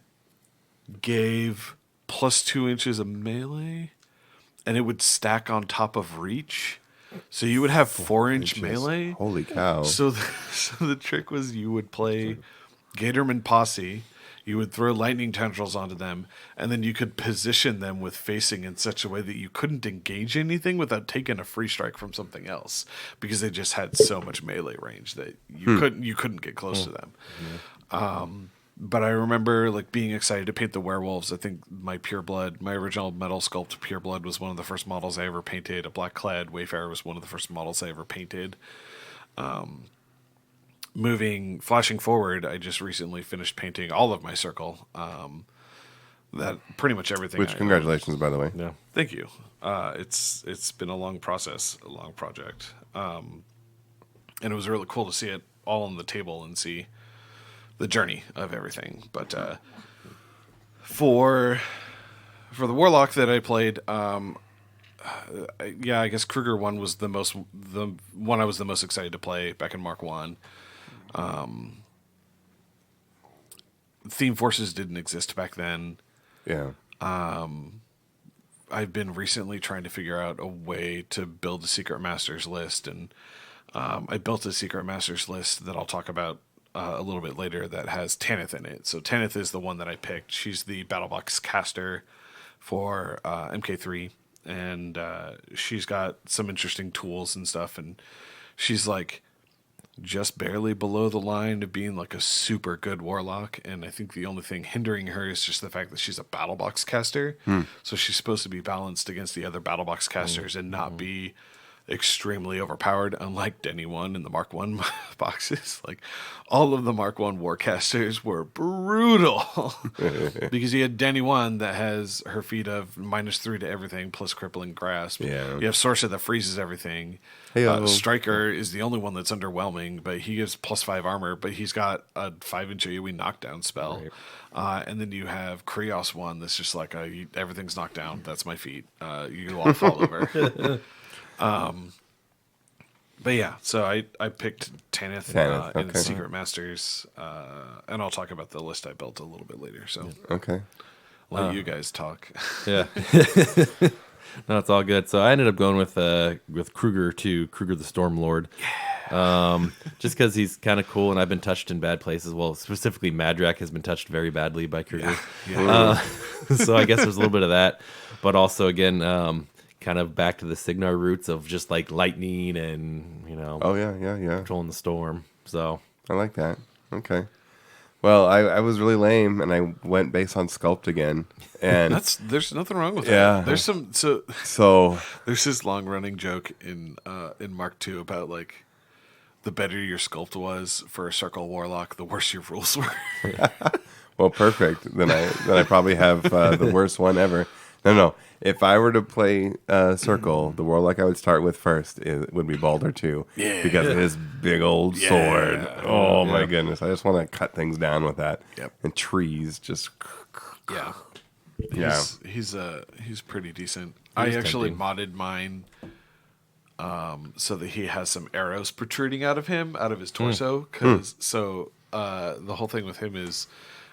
gave plus 2 inches of melee, and it would stack on top of reach. So you would have 4-inch melee. Holy cow. So the trick was you would play Gatorman Posse. You would throw lightning tendrils onto them, and then you could position them with facing in such a way that you couldn't engage anything without taking a free strike from something else, because they just had so much melee range that you couldn't get close to them. But I remember like being excited to paint the werewolves. I think my original metal sculpt Pureblood was one of the first models I ever painted. A black clad Wayfarer was one of the first models I ever painted. Flashing forward, I just recently finished painting all of my circle. That pretty much everything. Which, congratulations, by the way. Yeah. Thank you. It's been a long process, a long project, and it was really cool to see it all on the table and see the journey of everything. But for the Warlock that I played, I guess Kruger 1 was the one I was the most excited to play back in Mark 1. Theme forces didn't exist back then. Yeah. I've been recently trying to figure out a way to build a Secret Masters list, and I built a Secret Masters list that I'll talk about a little bit later that has Tanith in it. So Tanith is the one that I picked. She's the Battlebox caster for MK3, and she's got some interesting tools and stuff, and she's like just barely below the line of being like a super good warlock, and I think the only thing hindering her is just the fact that she's a Battlebox caster. So she's supposed to be balanced against the other Battlebox casters and not be extremely overpowered, unlike Denny 1 and the Mark 1 boxes. Like, all of the Mark 1 warcasters were brutal because you had Denny 1 that has her feat of -3 to everything plus crippling grasp. Yeah. You have Sorcerer that freezes everything. Heyo. Striker is the only one that's underwhelming, but he gives +5 armor, but he's got a 5-inch AoE knockdown spell. Right. And then you have Krios 1 that's just like everything's knocked down. That's my feat. You all fall over. But yeah, so I picked Tanith in Secret Masters, and I'll talk about the list I built a little bit later. So Okay. let you guys talk. Yeah. No, it's all good. So I ended up going with Kruger too, Kruger the Stormlord. Just because he's kind of cool, and I've been touched in bad places. Well, specifically Madrak has been touched very badly by Kruger. Yeah. So I guess there's a little bit of that, but also again, kind of back to the Signar roots of just like lightning and Oh yeah. controlling the storm. So I like that. Okay. Well, I was really lame, and I went based on sculpt again, and There's nothing wrong with Yeah. that. There's so there's this long running joke in Mark II about like the better your sculpt was for a circle warlock, the worse your rules were. well, perfect. Then I probably have the worst one ever. No. If I were to play Circle, the warlock I would start with first would be Baldur 2. Yeah. Because of his big old sword. Oh, my goodness. I just want to cut things down with that. Yep. And trees just... Yeah. Yeah. He's pretty decent. I actually modded mine so that he has some arrows protruding out of his torso. The whole thing with him is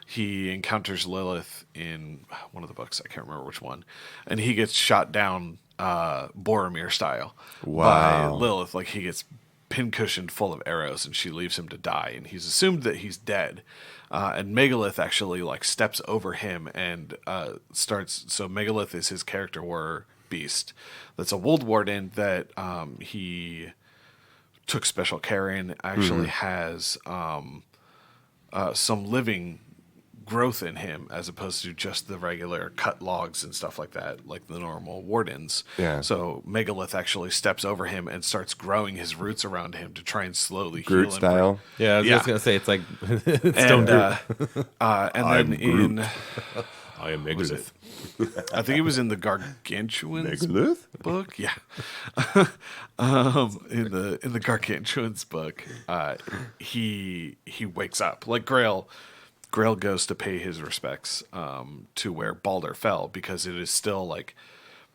he encounters Lilith in one of the books. I can't remember which one, and he gets shot down Boromir style by Lilith. Like, he gets pincushioned full of arrows, and she leaves him to die, and he's assumed that he's dead. And Megalith actually like steps over him and starts. So Megalith is his character war beast. That's a Wold Warden that he took special care in. Actually has some living growth in him as opposed to just the regular cut logs and stuff like that, like the normal wardens. Yeah. So Megalith actually steps over him and starts growing his roots around him to try and slowly Groot heal him. style. yeah, I was just gonna say it's like Stone Groot. And then I am Megalith. I think it was in the Gargantuans Megalith? book. Yeah. In the Gargantuans book, he wakes up. Like Grail goes to pay his respects to where Baldur fell, because it is still like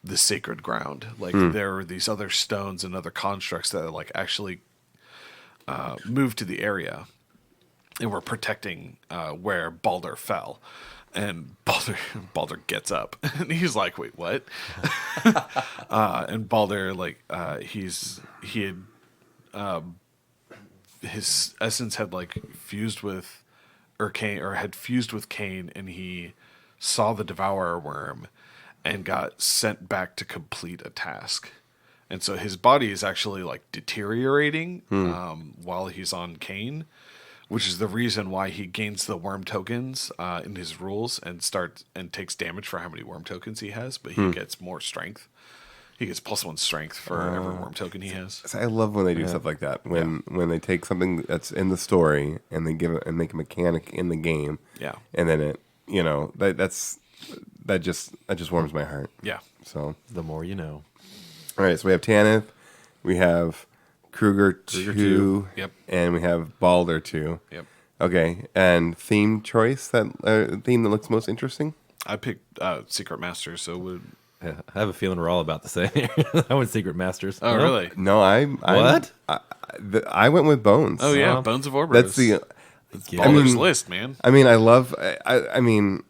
the sacred ground. Like there are these other stones and other constructs that like actually moved to the area and were protecting where Balder fell. And Balder gets up and he's like, "Wait, what?" And Balder, like, his essence had like fused with, or had fused with Cain, and he saw the devourer worm and got sent back to complete a task. And so his body is actually like deteriorating while he's on Cain, which is the reason why he gains the worm tokens in his rules and takes damage for how many worm tokens he has, but he gets more strength. He gets +1 strength for every worm token he has. So I love when they do stuff like that. When they take something that's in the story and they give it and make a mechanic in the game. Yeah. And then it, that just warms my heart. Yeah. So The more you know. all right, so we have Tanith, we have Kruger 2, Yep. and we have Balder 2. Yep. Okay, and theme choice, that theme that looks most interesting? I picked Secret Masters, so would. Yeah, I have a feeling we're all about the same. I went Secret Masters. Oh, really? No, What? I went with Bones. Oh, yeah. Uh-huh. Bones of Orboros. That's the. Balder's list, man. I mean, I love. I mean,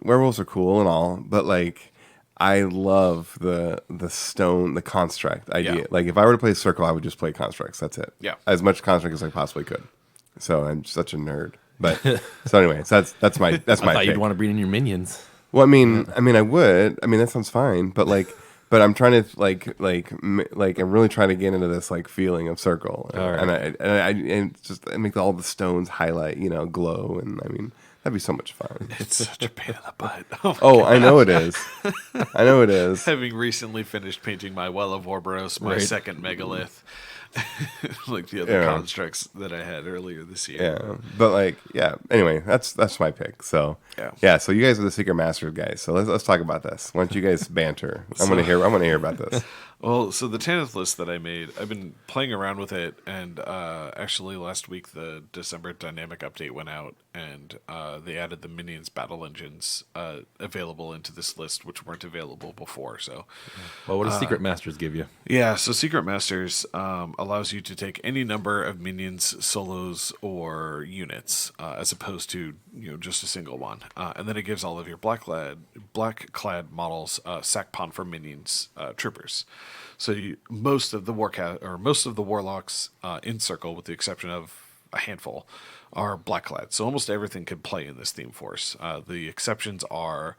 werewolves are cool and all, but like, I love the stone, the construct idea. Yeah. Like, if I were to play Circle, I would just play constructs. That's it. Yeah. As much construct as I possibly could. So I'm such a nerd. But so anyway, so that's my I thought pick. you'd want to bring in your minions. Well, I mean, I would. I mean, that sounds fine. But like, but I'm trying to I'm really trying to get into this like feeling of Circle, All right. and just make all the stones highlight, glow, and I mean that'd be so much fun. It's such a pain in the butt. Oh, my Oh, I know it is. I know it is. Having recently finished painting my Well of Orboros, my Right. second megalith, like the other constructs that I had earlier this year. Yeah, but like, yeah. Anyway, that's my pick. So Yeah. So you guys are the Secret Masters guys. So let's talk about this. Why don't you guys banter? I want to hear about this. Well, so the Tanith list that I made, I've been playing around with it, and actually last week the December dynamic update went out, and they added the Minions battle engines available into this list, which weren't available before. So, Well, what does Secret Masters give you? yeah, so Secret Masters allows you to take any number of minions, solos, or units, as opposed to just a single one, and then it gives all of your black clad models sack pawn for minions, troopers. So most of the warlocks in Circle, with the exception of a handful, are black clad. So almost everything could play in this theme force. The exceptions are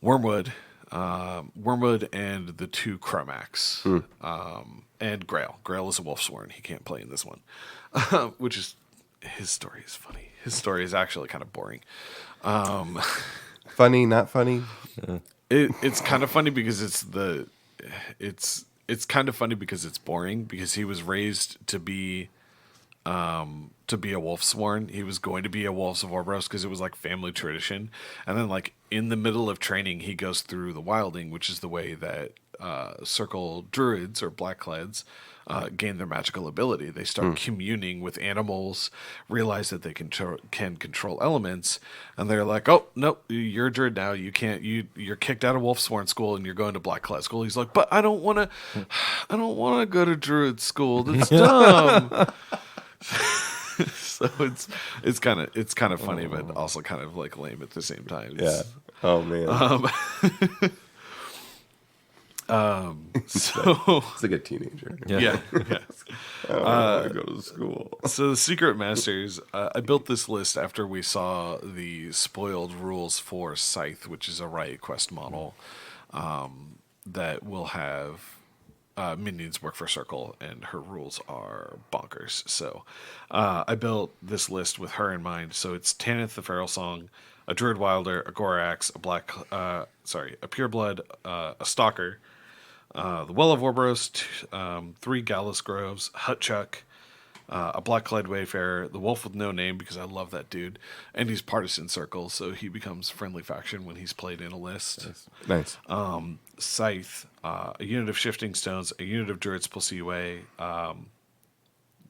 Wormwood and the 2 Chromax, and Grail. Grail is a Wolfsworn. He can't play in this one, which is, his story is funny. His story is actually kind of boring. Funny, not funny. It's kind of funny because it's kind of funny because it's boring, because he was raised to be a Wolfsworn. He was going to be a Wolves of Orboros because it was like family tradition. And then like in the middle of training, he goes through the Wilding, which is the way that Circle Druids or Blackclads gain their magical ability. They start communing with animals, realize that they can control elements, and they're like, "Oh no, you're a druid now. You can't. You're kicked out of Wolfsworn school, and you're going to Blackclad school." He's like, "But I don't want to go to druid school. That's dumb." So it's kind of funny, but also kind of like lame at the same time. Yeah. Oh man. So It's like a teenager. yeah. I don't want to go to school. So the Secret Masters, I built this list after we saw the spoiled rules for Scythe, which is a Riot Quest model that will have minions work for Circle, and her rules are bonkers. So I built this list with her in mind. So it's Tanith the Feral Song, a Druid Wilder, a Gorax, a Pureblood, a Stalker, the Well of Orboros, 3 Gallus Groves, Hutchuck, a Blackclad Wayfarer, the Wolf with No Name, because I love that dude, and he's Partisan Circle, so he becomes friendly faction when he's played in a list. Nice. Scythe, a unit of Shifting Stones, a unit of Druids plus UA,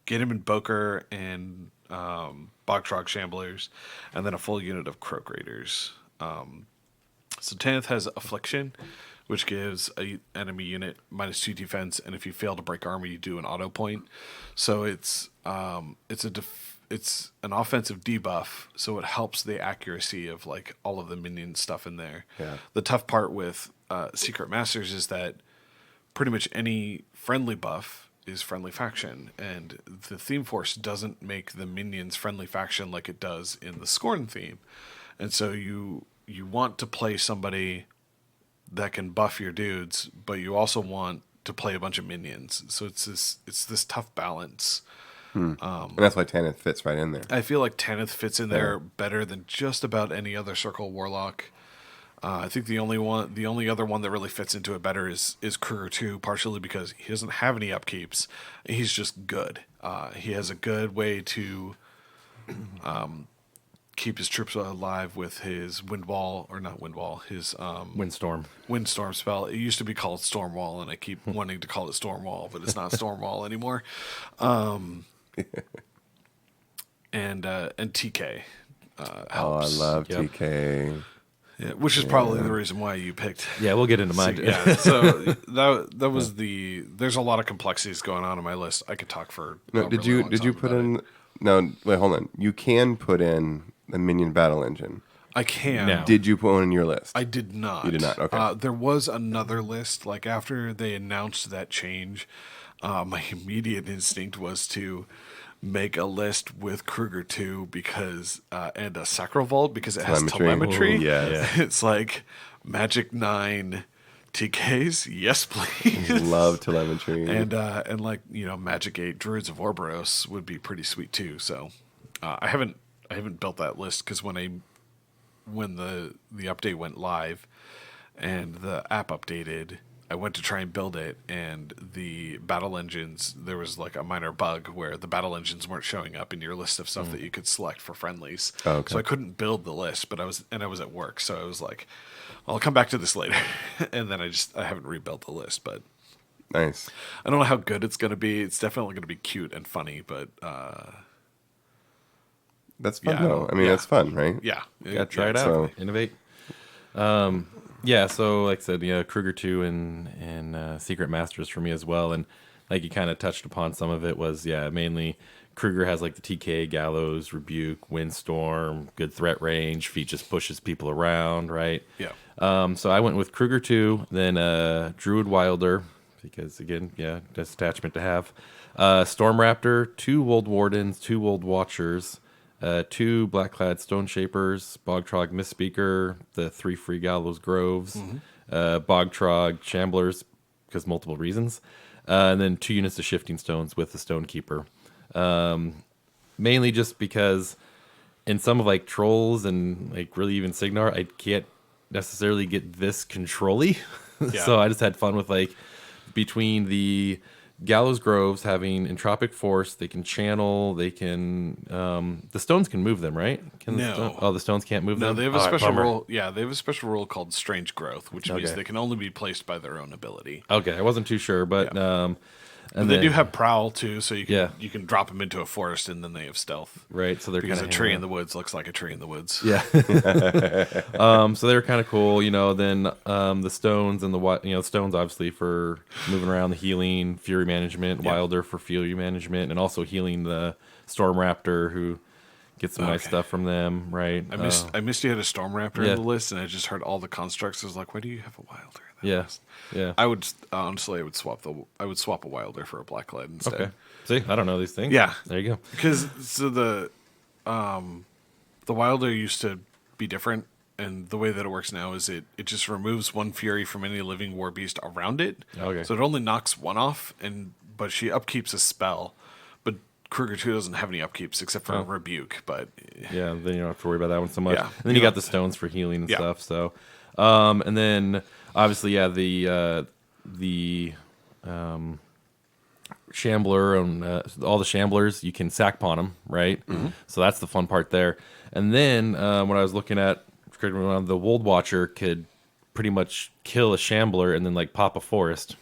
get him in Boker and Bogtrog Shamblers, and then a full unit of Croak Raiders. So Tanith has Affliction, which gives a enemy unit -2 defense, and if you fail to break armor, you do an auto point. So it's an offensive debuff, so it helps the accuracy of like all of the minion stuff in there. Yeah. The tough part with Secret Masters is that pretty much any friendly buff is friendly faction, and the theme force doesn't make the minions friendly faction like it does in the Scorn theme. And so you want to play somebody that can buff your dudes, but you also want to play a bunch of minions. So it's this tough balance. And that's why Tanith fits right in there. I feel like Tanith fits in there better than just about any other Circle Warlock. I think the only other one that really fits into it better is Kruger 2, partially because he doesn't have any upkeeps. He's just good. He has a good way to keep his troops alive with his Windstorm spell. It used to be called Stormwall, and I keep wanting to call it Stormwall, but it's not Stormwall anymore. And TK. I Helps. love Yep. TK. Yeah, which is probably the reason why you picked. Yeah, we'll get into mine. Yeah, so that was there's a lot of complexities going on my list. I could talk for No, did you put in? No, wait, hold on. You can put in the minion battle engine. I can. No. Did you put one in your list? I did not. You did not. Okay. There was another list. Like after they announced that change, my immediate instinct was to make a list with Kruger 2 because and a Sacrovault because it has telemetry. Ooh, yes. It's like Magic 9 TKs. Yes, please. Love telemetry. And like Magic 8 Druids of Orboros would be pretty sweet too. So I haven't built that list because when the update went live and the app updated, I went to try and build it, and the battle engines, there was like a minor bug where the battle engines weren't showing up in your list of stuff that you could select for friendlies. Oh, okay. So I couldn't build the list, but I was at work, so I was like, I'll come back to this later. And then I haven't rebuilt the list, but Nice. I don't know how good it's going to be. It's definitely going to be cute and funny, but That's fun, Yeah. though. I mean, Yeah. that's fun, right? yeah. Yeah, try it out. So- Innovate. Yeah, so like I said, Kruger 2 and Secret Masters for me as well. And like you kind of touched upon some of it was, mainly Kruger has like the TK, Gallows, Rebuke, Windstorm, good threat range. Feat just pushes people around, right? Yeah. So I went with Kruger 2, then Druid Wilder, because again, that's attachment to have. Storm Raptor, 2 Wold Wardens, 2 Wold Watchers, 2 Blackclad Stone Shapers, Bogtrog Misspeaker, the 3 free Gallows Groves, Bogtrog Shamblers, because multiple reasons, and then 2 units of Shifting Stones with the Stonekeeper. Mainly just because in some of like Trolls and like really even Signar, I can't necessarily get this control-y. Yeah. So I just had fun with like between the Gallows Groves having Entropic Force, they can channel, they can the stones can move them, right? Can No. the stones can't move No, them? they have a All right, special bummer. rule. Yeah, they have a special rule called Strange Growth, which means Okay. they can only be placed by their own ability. Okay, I wasn't too sure, but And they do have Prowl too, so you can Yeah. you can drop them into a forest and then they have Stealth. right, so they're Because kind a of tree in the woods looks like a tree in the woods. Yeah. So they were kind of cool, Then the stones and the stones obviously for moving around, the healing, fury management, Yeah. Wilder for fury management, and also healing the Storm Raptor who gets some nice Okay. stuff from them, right? I missed you had a Storm Raptor yeah. in the list, and I just heard all the constructs. I was like, why do you have a Wilder in that Yeah, list? yeah. I would honestly, I would swap a Wilder for a Blackclad instead. Okay. See, I don't know these things. Yeah. There you go. Because so the Wilder used to be different, and the way that it works now is it just removes 1 fury from any living war beast around it. Okay. So it only knocks 1 off, but she upkeeps a spell. But Kruger 2 doesn't have any upkeeps except for Rebuke. But Yeah, then you don't have to worry about that one so much. Yeah. And then you got the stones for healing and Yeah. stuff. So, and then obviously, the Shambler and all the Shamblers, you can sack pawn them, right? Mm-hmm. So that's the fun part there. And then when I was looking at the Wold Watcher could pretty much kill a Shambler and then like pop a forest,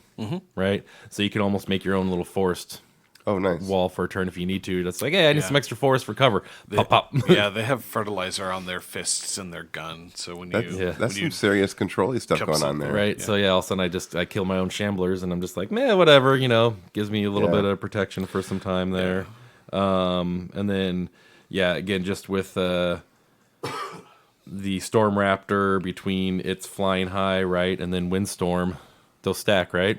right? So you can almost make your own little forest Oh, nice. wall for a turn if you need to. That's like, hey, I need Yeah. some extra force for cover. Pop, pop. Yeah, they have fertilizer on their fists and their gun. So when That's, you Yeah. that's when some you serious control-y stuff Cup going on something, there. Right. Yeah. So yeah, all of a sudden I kill my own shamblers, and I'm just like, man, whatever. Gives me a little Yeah. bit of protection for some time there. And then yeah, again, just with the Storm Raptor between its flying high, right, and then Windstorm, they'll stack, right?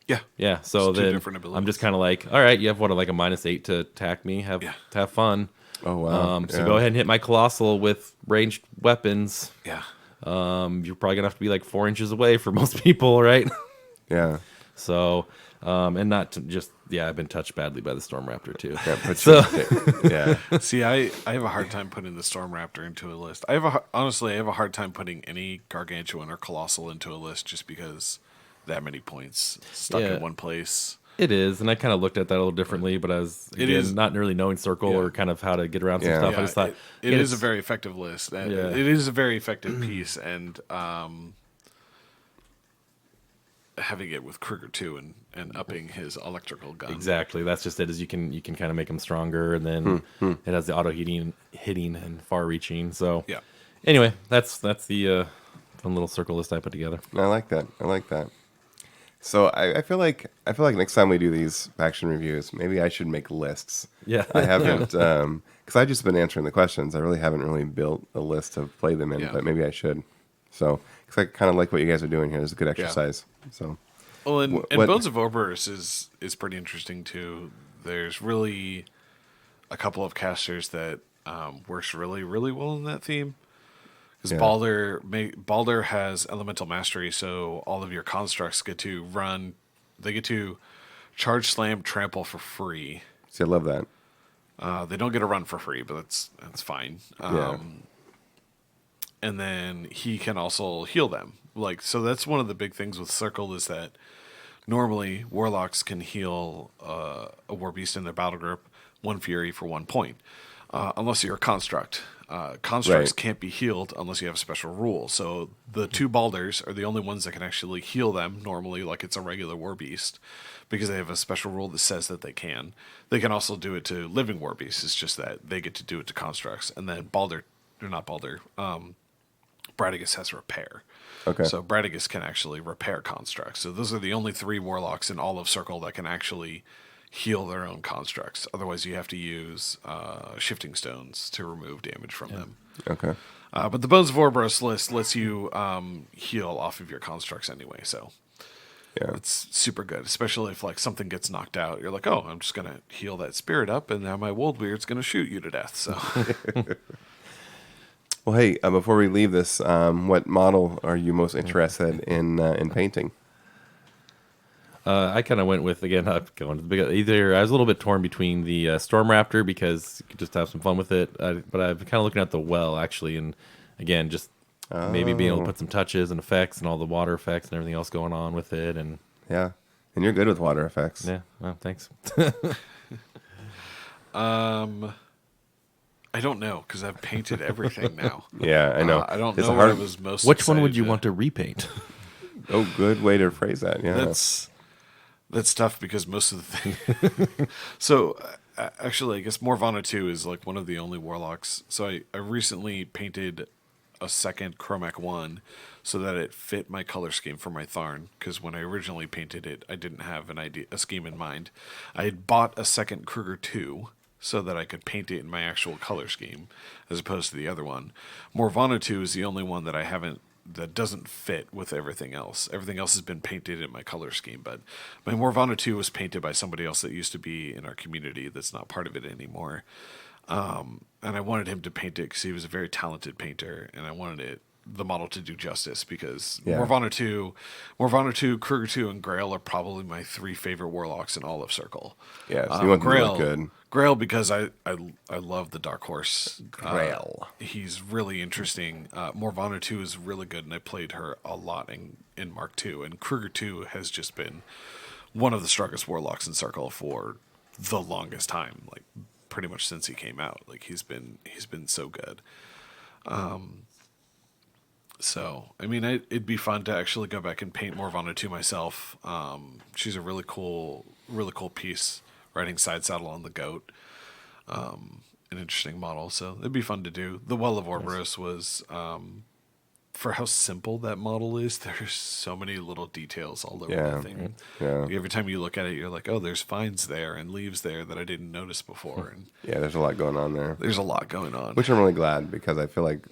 yeah. Yeah. So It's two then different abilities. I'm just kind of like, all right, you have what, like a -8 to attack me. Have fun. Oh, wow. So Yeah. go ahead and hit my Colossal with ranged weapons. Yeah. You're probably gonna have to be like 4 inches away for most people, right? Yeah. So, and not to just, yeah, I've been touched badly by the Storm Raptor too. Yeah, but So- yeah. See, I have a hard time putting the Storm Raptor into a list. Honestly, I have a hard time putting any Gargantuan or Colossal into a list just because that many points stuck Yeah. in one place. It is, and I kind of looked at that a little differently, but I was It again, is- not really knowing Circle Yeah. or kind of how to get around some Yeah. stuff. I Yeah, just thought it is a it's- very effective list. Yeah. It is a very effective piece, and having it with Kruger too, and upping his electrical gun. exactly. That's just it. Is you can kind of make them stronger, and then it has the auto hitting and far reaching. So Yeah. Anyway, that's the fun little Circle list I put together. I like that. I like that. So I feel like next time we do these faction reviews, maybe I should make lists. Yeah. I haven't because I've just been answering the questions. I really haven't really built a list to play them in, Yeah. but maybe I should. So because I kind of like what you guys are doing here. It's a good exercise. So Well, and What- Bones of Ouroboros is pretty interesting too. There's really a couple of casters that works really, really well in that theme. Because Yeah. Balder has elemental mastery, so all of your constructs get to run. They get to charge, slam, trample for free. see, I love that. They don't get to run for free, but that's fine. Yeah. And then he can also heal them. So that's one of the big things with Circle is that normally warlocks can heal a war beast in their battle group 1 fury for 1 point, unless you're a construct. Constructs Right. can't be healed unless you have a special rule. So the 2 Balders are the only ones that can actually heal them normally, like it's a regular war beast, because they have a special rule that says that they can. They can also do it to living war beasts. It's just that they get to do it to constructs. And then Bradigus has repair. Okay. So Bradigus can actually repair constructs. So those are the only 3 warlocks in all of Circle that can actually heal their own constructs. Otherwise, you have to use shifting stones to remove damage from them. Okay. But the Bones of Ouroboros list lets you heal off of your constructs anyway. So Yeah. it's super good, especially if like something gets knocked out. You're like, oh, I'm just gonna heal that spirit up, and now my Wold Weird's gonna shoot you to death. So Well, hey, before we leave this, what model are you most interested in painting? I kind of went with, again, going to the big. Either I was a little bit torn between the Storm Raptor because you could just have some fun with it, but I've kind of looking at the Well actually, and again, just maybe being able to put some touches and effects and all the water effects and everything else going on with it, and Yeah. And you're good with water effects. yeah, well, thanks. I don't know because I've painted everything now. Yeah, I know. I don't It's know a what I hard- was most. Which one would excited you to- want to repaint? Oh, good way to phrase that. Yeah. That's tough because most of the thing. So actually, I guess Morvana 2 is like one of the only warlocks. So I recently painted a second Chromac 1 so that it fit my color scheme for my Tharn. Because when I originally painted it, I didn't have a scheme in mind. I had bought a second Kruger 2 so that I could paint it in my actual color scheme, as opposed to the other one. Morvana 2 is the only one that I haven't, that doesn't fit with everything else. Everything else has been painted in my color scheme, but my Morvana 2 was painted by somebody else that used to be in our community that's not part of it anymore. And I wanted him to paint it because he was a very talented painter, and I wanted the model to do justice because Yeah. Morvana 2, Kruger 2, and Grail are probably my 3 favorite warlocks in all of Circle. Yeah, so you want them to look Grail, good. Grail because I love the Dark Horse. Grail. He's really interesting. Morvana 2 is really good, and I played her a lot in Mark 2. And Kruger 2 has just been one of the strongest warlocks in Circle for the longest time, like pretty much since he came out. Like he's been so good. So I mean, it'd be fun to actually go back and paint Morvana 2 myself. She's a really cool piece. riding side saddle on the goat. An interesting model, so it'd be fun to do. The Well of Orboros was, for how simple that model is, there's so many little details all over Yeah. that thing. Yeah. Every time you look at it, you're like, oh, there's vines there and leaves there that I didn't notice before. And Yeah, there's a lot going on there. there's a lot going on. Which I'm really glad because I feel like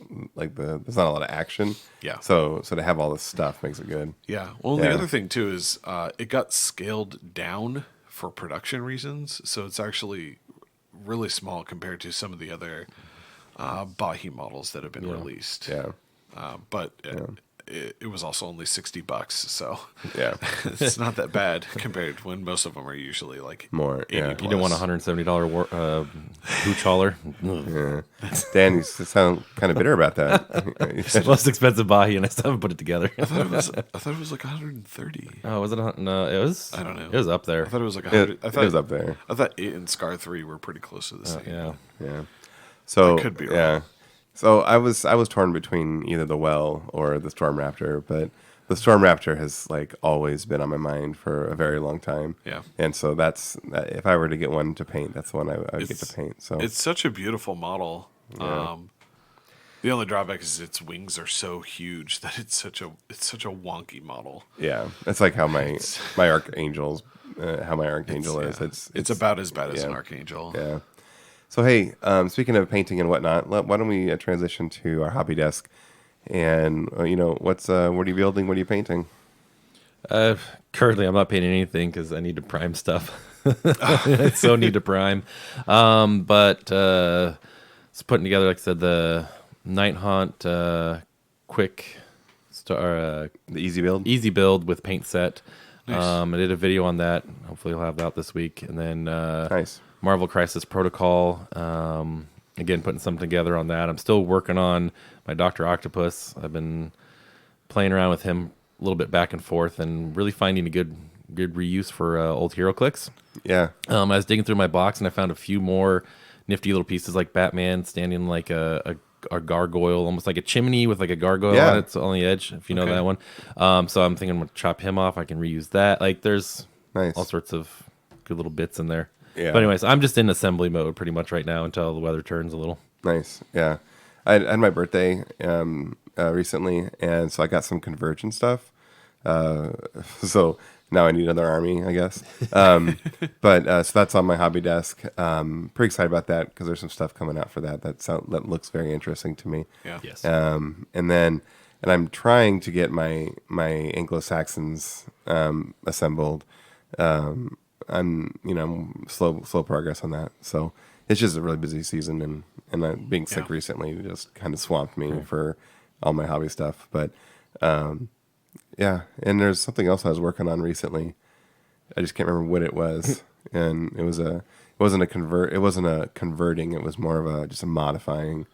there's not a lot of action. Yeah. So to have all this stuff makes it good. Yeah. Well, Yeah. the other thing too is it got scaled down for production reasons, so it's actually really small compared to some of the other Bahi models that have been released. Yeah. But it was also only $60, so Yeah. it's not that bad compared when most of them are usually like More. 80 Yeah. You didn't want a $170 hooch hauler. Yeah. Dan, you sound kind of bitter about that. Most expensive Bahi, and I still haven't put it together. I thought it was like 130. Oh, was it? No, it was. I don't know. It was up there. I thought it was like 100. It was up there. I thought 8 and Scar 3 were pretty close to the same. Yeah. Yeah. So I could be wrong. Yeah. So I was torn between either the Well or the Storm Raptor, but the Storm Raptor has like always been on my mind for a very long time. Yeah. And so if I were to get one to paint, that's the one I would get to paint. So It's such a beautiful model. The only drawback is its wings are so huge that it's such a wonky model. yeah, it's like how my Archangel is. It's about as bad as an yeah. Archangel. Yeah. So hey, speaking of painting and whatnot, why don't we transition to our hobby desk? And what are you building? What are you painting? Currently, I'm not painting anything because I need to prime stuff. I so need to prime. But it's putting together, like I said, the Night Haunt quick star The easy build. easy build with paint set. Nice. I did a video on that. Hopefully, I'll have that this week. And then Nice. Marvel Crisis Protocol. Again, putting something together on that. I'm still working on my Dr. Octopus. I've been playing around with him a little bit back and forth and really finding a good reuse for old hero clicks. Yeah. I was digging through my box and I found a few more nifty little pieces like Batman standing like a gargoyle, almost like a chimney with like a gargoyle on it on the edge, if you know that one. So I'm thinking I'm going to chop him off. I can reuse that. Like there's Nice. all sorts of good little bits in there. Yeah. But anyways, I'm just in assembly mode pretty much right now until the weather turns a little. Nice. Yeah. I had my birthday recently, and so I got some convergent stuff. So now I need another army, I guess. But so that's on my hobby desk. Pretty excited about that because there's some stuff coming out for that. That looks very interesting to me. Yeah. Yes. And I'm trying to get my Anglo-Saxons assembled. I'm slow progress on that. So it's just a really busy season, and being sick recently just kind of swamped me for all my hobby stuff. But yeah, and there's something else I was working on recently. I just can't remember what it was, and it wasn't a converting. It was more of just a modifying,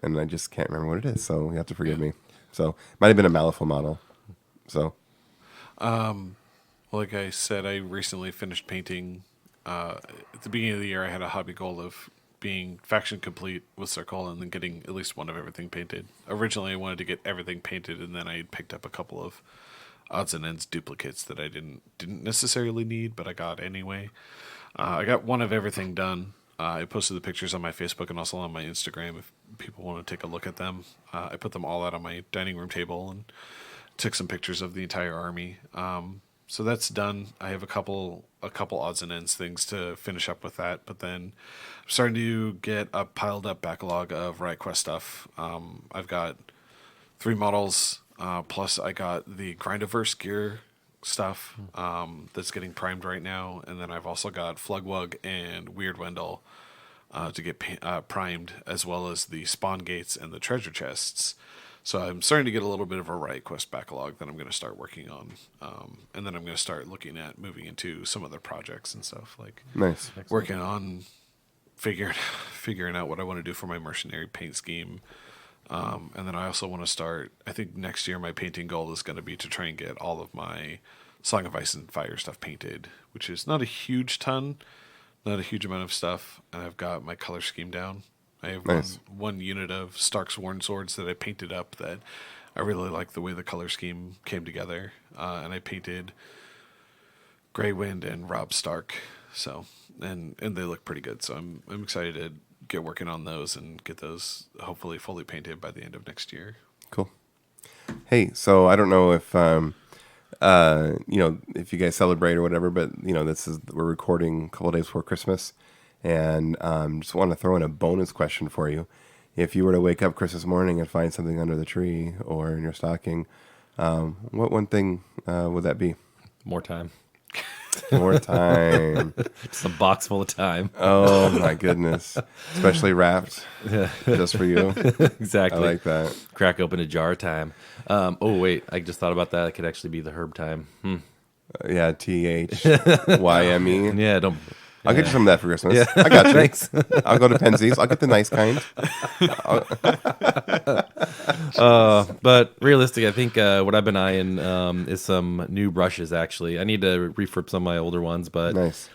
and I just can't remember what it is. So you have to forgive me. So might have been a Malifaux model. So Like I said, I recently finished painting. At the beginning of the year, I had a hobby goal of being faction complete with Circle and then getting at least one of everything painted. Originally, I wanted to get everything painted, and then I had picked up a couple of odds and ends duplicates that I didn't necessarily need, but I got anyway. I got one of everything done. I posted the pictures on my Facebook and also on my Instagram if people want to take a look at them. I put them all out on my dining room table and took some pictures of the entire army. So that's done. I have a couple odds and ends things to finish up with that, but then I'm starting to get a piled up backlog of Riot Quest stuff. I've got 3 models, plus I got the Grindiverse gear stuff that's getting primed right now, and then I've also got Flugwug and Weird Wendell to get primed, as well as the spawn gates and the treasure chests. So I'm starting to get a little bit of a Riot Quest backlog that I'm going to start working on. And then I'm going to start looking at moving into some other projects and stuff, like nice. working on figuring out what I want to do for my mercenary paint scheme. And then I also want to start, I think next year my painting goal is going to be to try and get all of my Song of Ice and Fire stuff painted, which is not a huge amount of stuff. And I've got my color scheme down. I have Nice. one unit of Stark's Worn Swords that I painted up that I really like the way the color scheme came together. And I painted Grey Wind and Robb Stark So and they look pretty good. So I'm excited to get working on those and get those hopefully fully painted by the end of next year. Cool. Hey, so I don't know if if you guys celebrate or whatever, but we're recording a couple of days before Christmas, and just want to throw in a bonus question for you. If you were to wake up Christmas morning and find something under the tree or in your stocking, what one thing would that be? More time. More time. Just a box full of time. Oh my goodness. Especially wrapped just for you. Exactly. I like that. Crack open a jar of time. Oh, wait. I just thought about that. It could actually be the herb time. Yeah, THYME. Yeah, don't. I'll get you some of that for Christmas. Yeah. I got you. Thanks. I'll go to Penzies. I'll get the nice kind. But realistic, I think what I've been eyeing is some new brushes. Actually, I need to refurb some of my older ones. But Nice.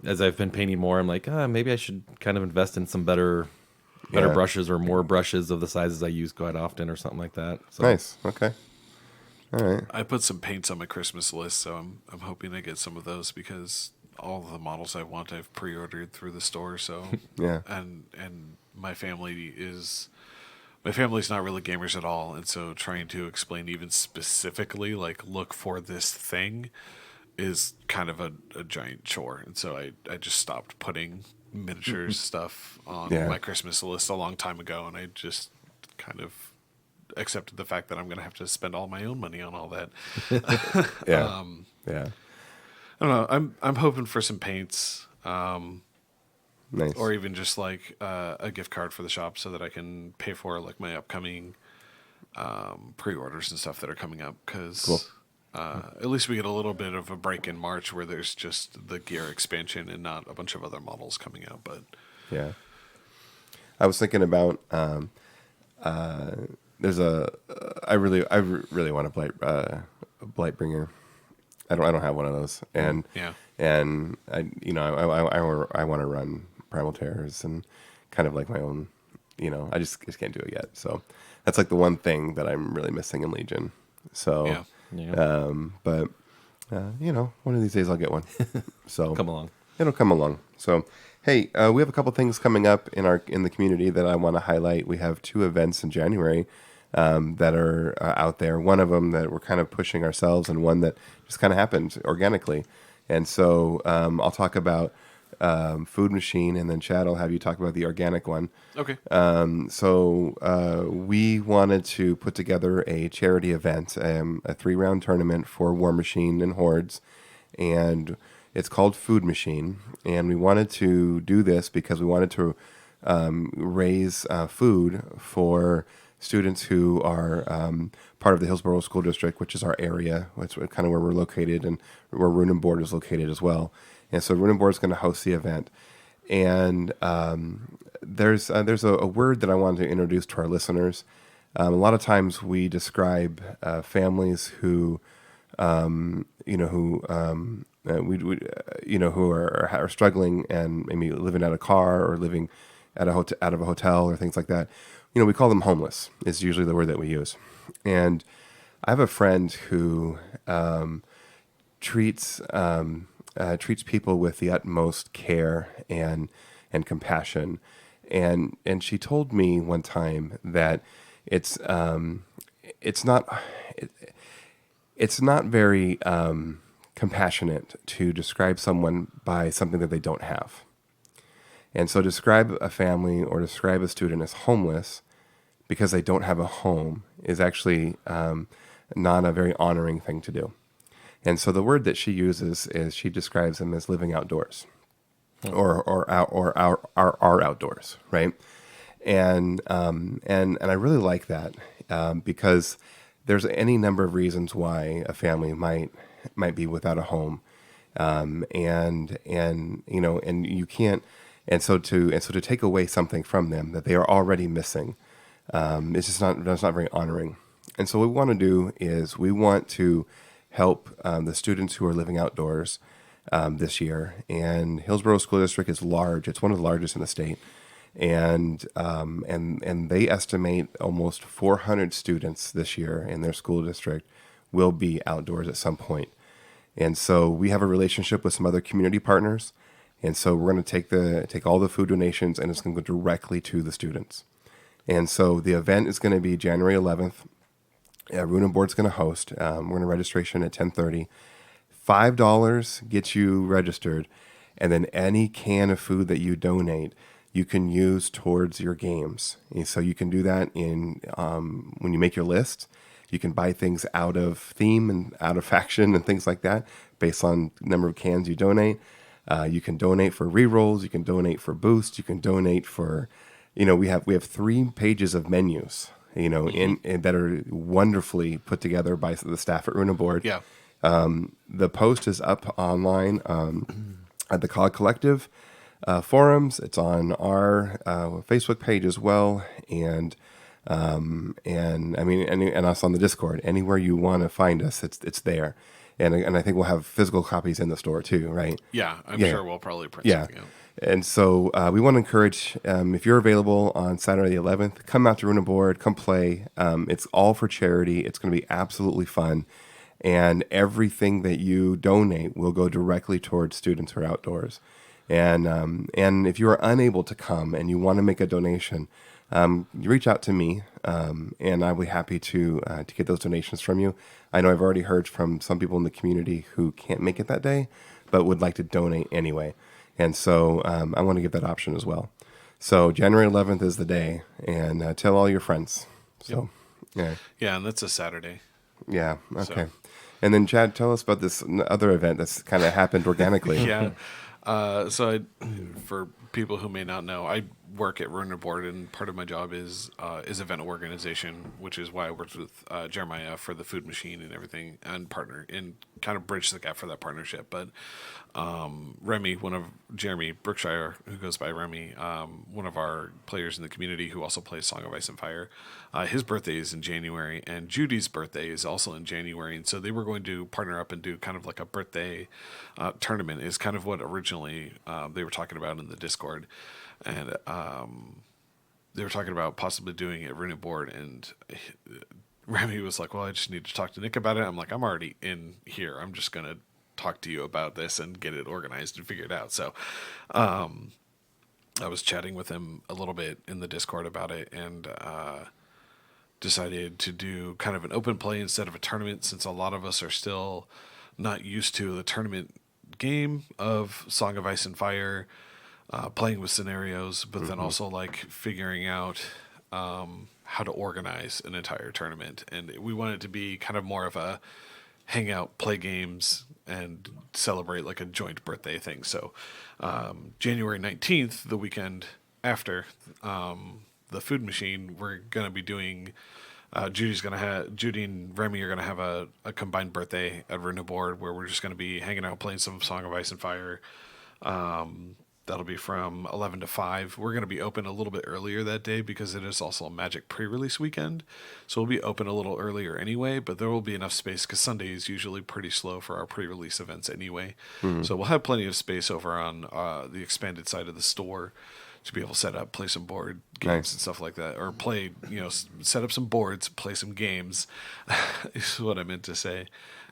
as I've been painting more, I'm like, maybe I should kind of invest in some better Yeah. brushes or more brushes of the sizes I use quite often or something like that. So, Nice. Okay. All right. I put some paints on my Christmas list, so I'm hoping to get some of those because all of the models I want I've pre-ordered through the store. So Yeah. and my family's not really gamers at all, and so trying to explain even specifically like look for this thing is kind of a giant chore. And so I just stopped putting miniature stuff on Yeah. my Christmas list a long time ago, and I just kind of accepted the fact that I'm going to have to spend all my own money on all that. Yeah. Yeah. I don't know. I'm hoping for some paints, Nice. or even just like a gift card for the shop so that I can pay for like my upcoming pre-orders and stuff that are coming up. Because Cool. at least we get a little bit of a break in March where there's just the gear expansion and not a bunch of other models coming out. But Yeah. I was thinking about there's I really want a Blightbringer. I don't have one of those, and yeah. and I want to run Primal Terrors and kind of like my own. I just can't do it yet. So that's like the one thing that I'm really missing in Legion. So Yeah. Yeah. but one of these days I'll get one. So Come along. It'll come along. So, hey, we have a couple things coming up in the community that I want to highlight. We have 2 events in January that are out there. One of them that we're kind of pushing ourselves, and one that just kind of happened organically. And so I'll talk about Food Machine, and then Chad, I'll have you talk about the organic one. Okay. So we wanted to put together a charity event, a 3-round tournament for War Machine and Hordes, and it's called Food Machine. And we wanted to do this because we wanted to raise food for students who are part of the Hillsborough School District, which is our area. It's kind of where we're located, and where Roon and Board is located as well. And so Roon and Board is going to host the event. And there's a word that I wanted to introduce to our listeners. A lot of times we describe families who, who are struggling and maybe living out of a car or living out of a hotel or things like that. We call them homeless is usually the word that we use. And I have a friend who treats people with the utmost care and compassion. And she told me one time that it's not very compassionate to describe someone by something that they don't have. And so describe a family or describe a student as homeless because they don't have a home is actually not a very honoring thing to do. And so the word that she uses is she describes them as living outdoors or our outdoors, right? And I really like that because there's any number of reasons why a family might be without a home, and you can't. And so to take away something from them that they are already missing, that's not very honoring. And so what we want to do is we want to help the students who are living outdoors this year. And Hillsborough School District is large; it's one of the largest in the state, and they estimate almost 400 students this year in their school district will be outdoors at some point. And so we have a relationship with some other community partners. And so we're going to take all the food donations and it's going to go directly to the students. And so the event is going to be January 11th. Room and Board's going to host. We're going to registration at 10:30. $5 gets you registered, and then any can of food that you donate, you can use towards your games. And so you can do that in when you make your list. You can buy things out of theme and out of faction and things like that based on the number of cans you donate. You can donate for rerolls. You can donate for boosts. You can donate for, we have 3 pages of menus, in that are wonderfully put together by the staff at Runa Board. Yeah. The post is up online at the COG Collective forums. It's on our Facebook page as well, and us on the Discord. Anywhere you want to find us, it's there. And I think we'll have physical copies in the store too, right? Yeah, I'm sure we'll probably print something out. And so we want to encourage, if you're available on Saturday the 11th, come out to Runa Board, come play. It's all for charity. It's going to be absolutely fun. And everything that you donate will go directly towards students who are outdoors. And if you are unable to come and you want to make a donation, you reach out to me, and I'll be happy to get those donations from you. I know I've already heard from some people in the community who can't make it that day, but would like to donate anyway. And so I want to give that option as well. So January 11th is the day, and tell all your friends. So, yeah, and that's a Saturday. Yeah, okay. So. And then, Chad, tell us about this other event that's kind of happened organically. Yeah. For people who may not know, I work at Runa Board, and part of my job is event organization, which is why I worked with Jeremiah for the food machine and everything, and partner and kind of bridge the gap for that partnership. But Remy, Jeremy Brookshire, who goes by Remy, one of our players in the community who also plays Song of Ice and Fire, his birthday is in January, and Judy's birthday is also in January, and so they were going to partner up and do kind of like a birthday tournament. Is kind of what originally they were talking about in the Discord, and they were talking about possibly doing it at Runa Board, and Remy was like, well, I just need to talk to Nick about it. I'm like, I'm already in here. I'm just going to talk to you about this and get it organized and figure it out. So I was chatting with him a little bit in the Discord about it, and decided to do kind of an open play instead of a tournament, since a lot of us are still not used to the tournament game of Song of Ice and Fire, playing with scenarios, but then also like figuring out how to organize an entire tournament. And we want it to be kind of more of a hang out, play games, and celebrate like a joint birthday thing. So January 19th, the weekend after the food machine, we're going to be doing Judy and Remy are going to have a combined birthday at Runa Board, where we're just going to be hanging out, playing some Song of Ice and Fire. That'll be from 11 to 5. We're going to be open a little bit earlier that day because it is also a Magic pre-release weekend. So we'll be open a little earlier anyway, but there will be enough space because Sunday is usually pretty slow for our pre-release events anyway. So we'll have plenty of space over on the expanded side of the store to be able to set up, play some board games and stuff like that. Or play, set up some boards, play some games, is what I meant to say.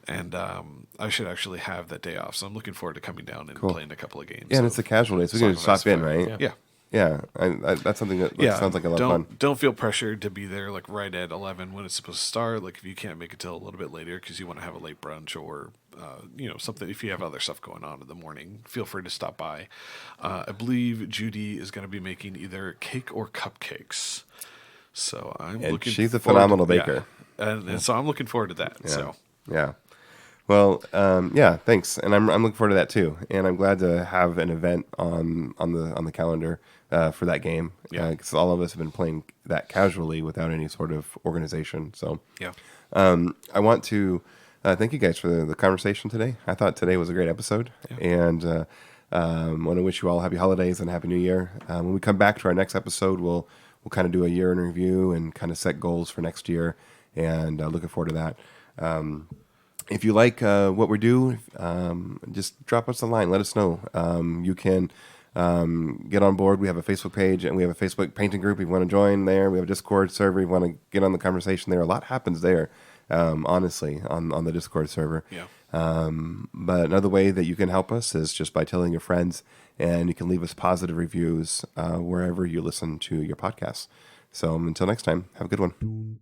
And I should actually have that day off, so I'm looking forward to coming down and playing a couple of games. Yeah, and it's a casual day, so we can just stop in, right? Yeah. Yeah, that's something that sounds like a lot of fun. Don't feel pressured to be there like right at 11 when it's supposed to start. Like if you can't make it till a little bit later because you want to have a late brunch or something. If you have other stuff going on in the morning, feel free to stop by. I believe Judy is going to be making either cake or cupcakes. So she's a phenomenal baker. And so I'm looking forward to that. Yeah. So yeah. Well, thanks, and I'm looking forward to that too. And I'm glad to have an event on the calendar for that game. Because all of us have been playing that casually without any sort of organization. So I want to thank you guys for the conversation today. I thought today was a great episode, and want to wish you all happy holidays and happy New Year. When we come back to our next episode, we'll kind of do a year in review and kind of set goals for next year, and looking forward to that. If you like what we do, just drop us a line. Let us know. You can get on board. We have a Facebook page and we have a Facebook painting group. If you want to join there, we have a Discord server. If you want to get on the conversation there, a lot happens there, honestly, on the Discord server. Yeah. But another way that you can help us is just by telling your friends, and you can leave us positive reviews wherever you listen to your podcasts. So until next time, have a good one.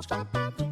Bye.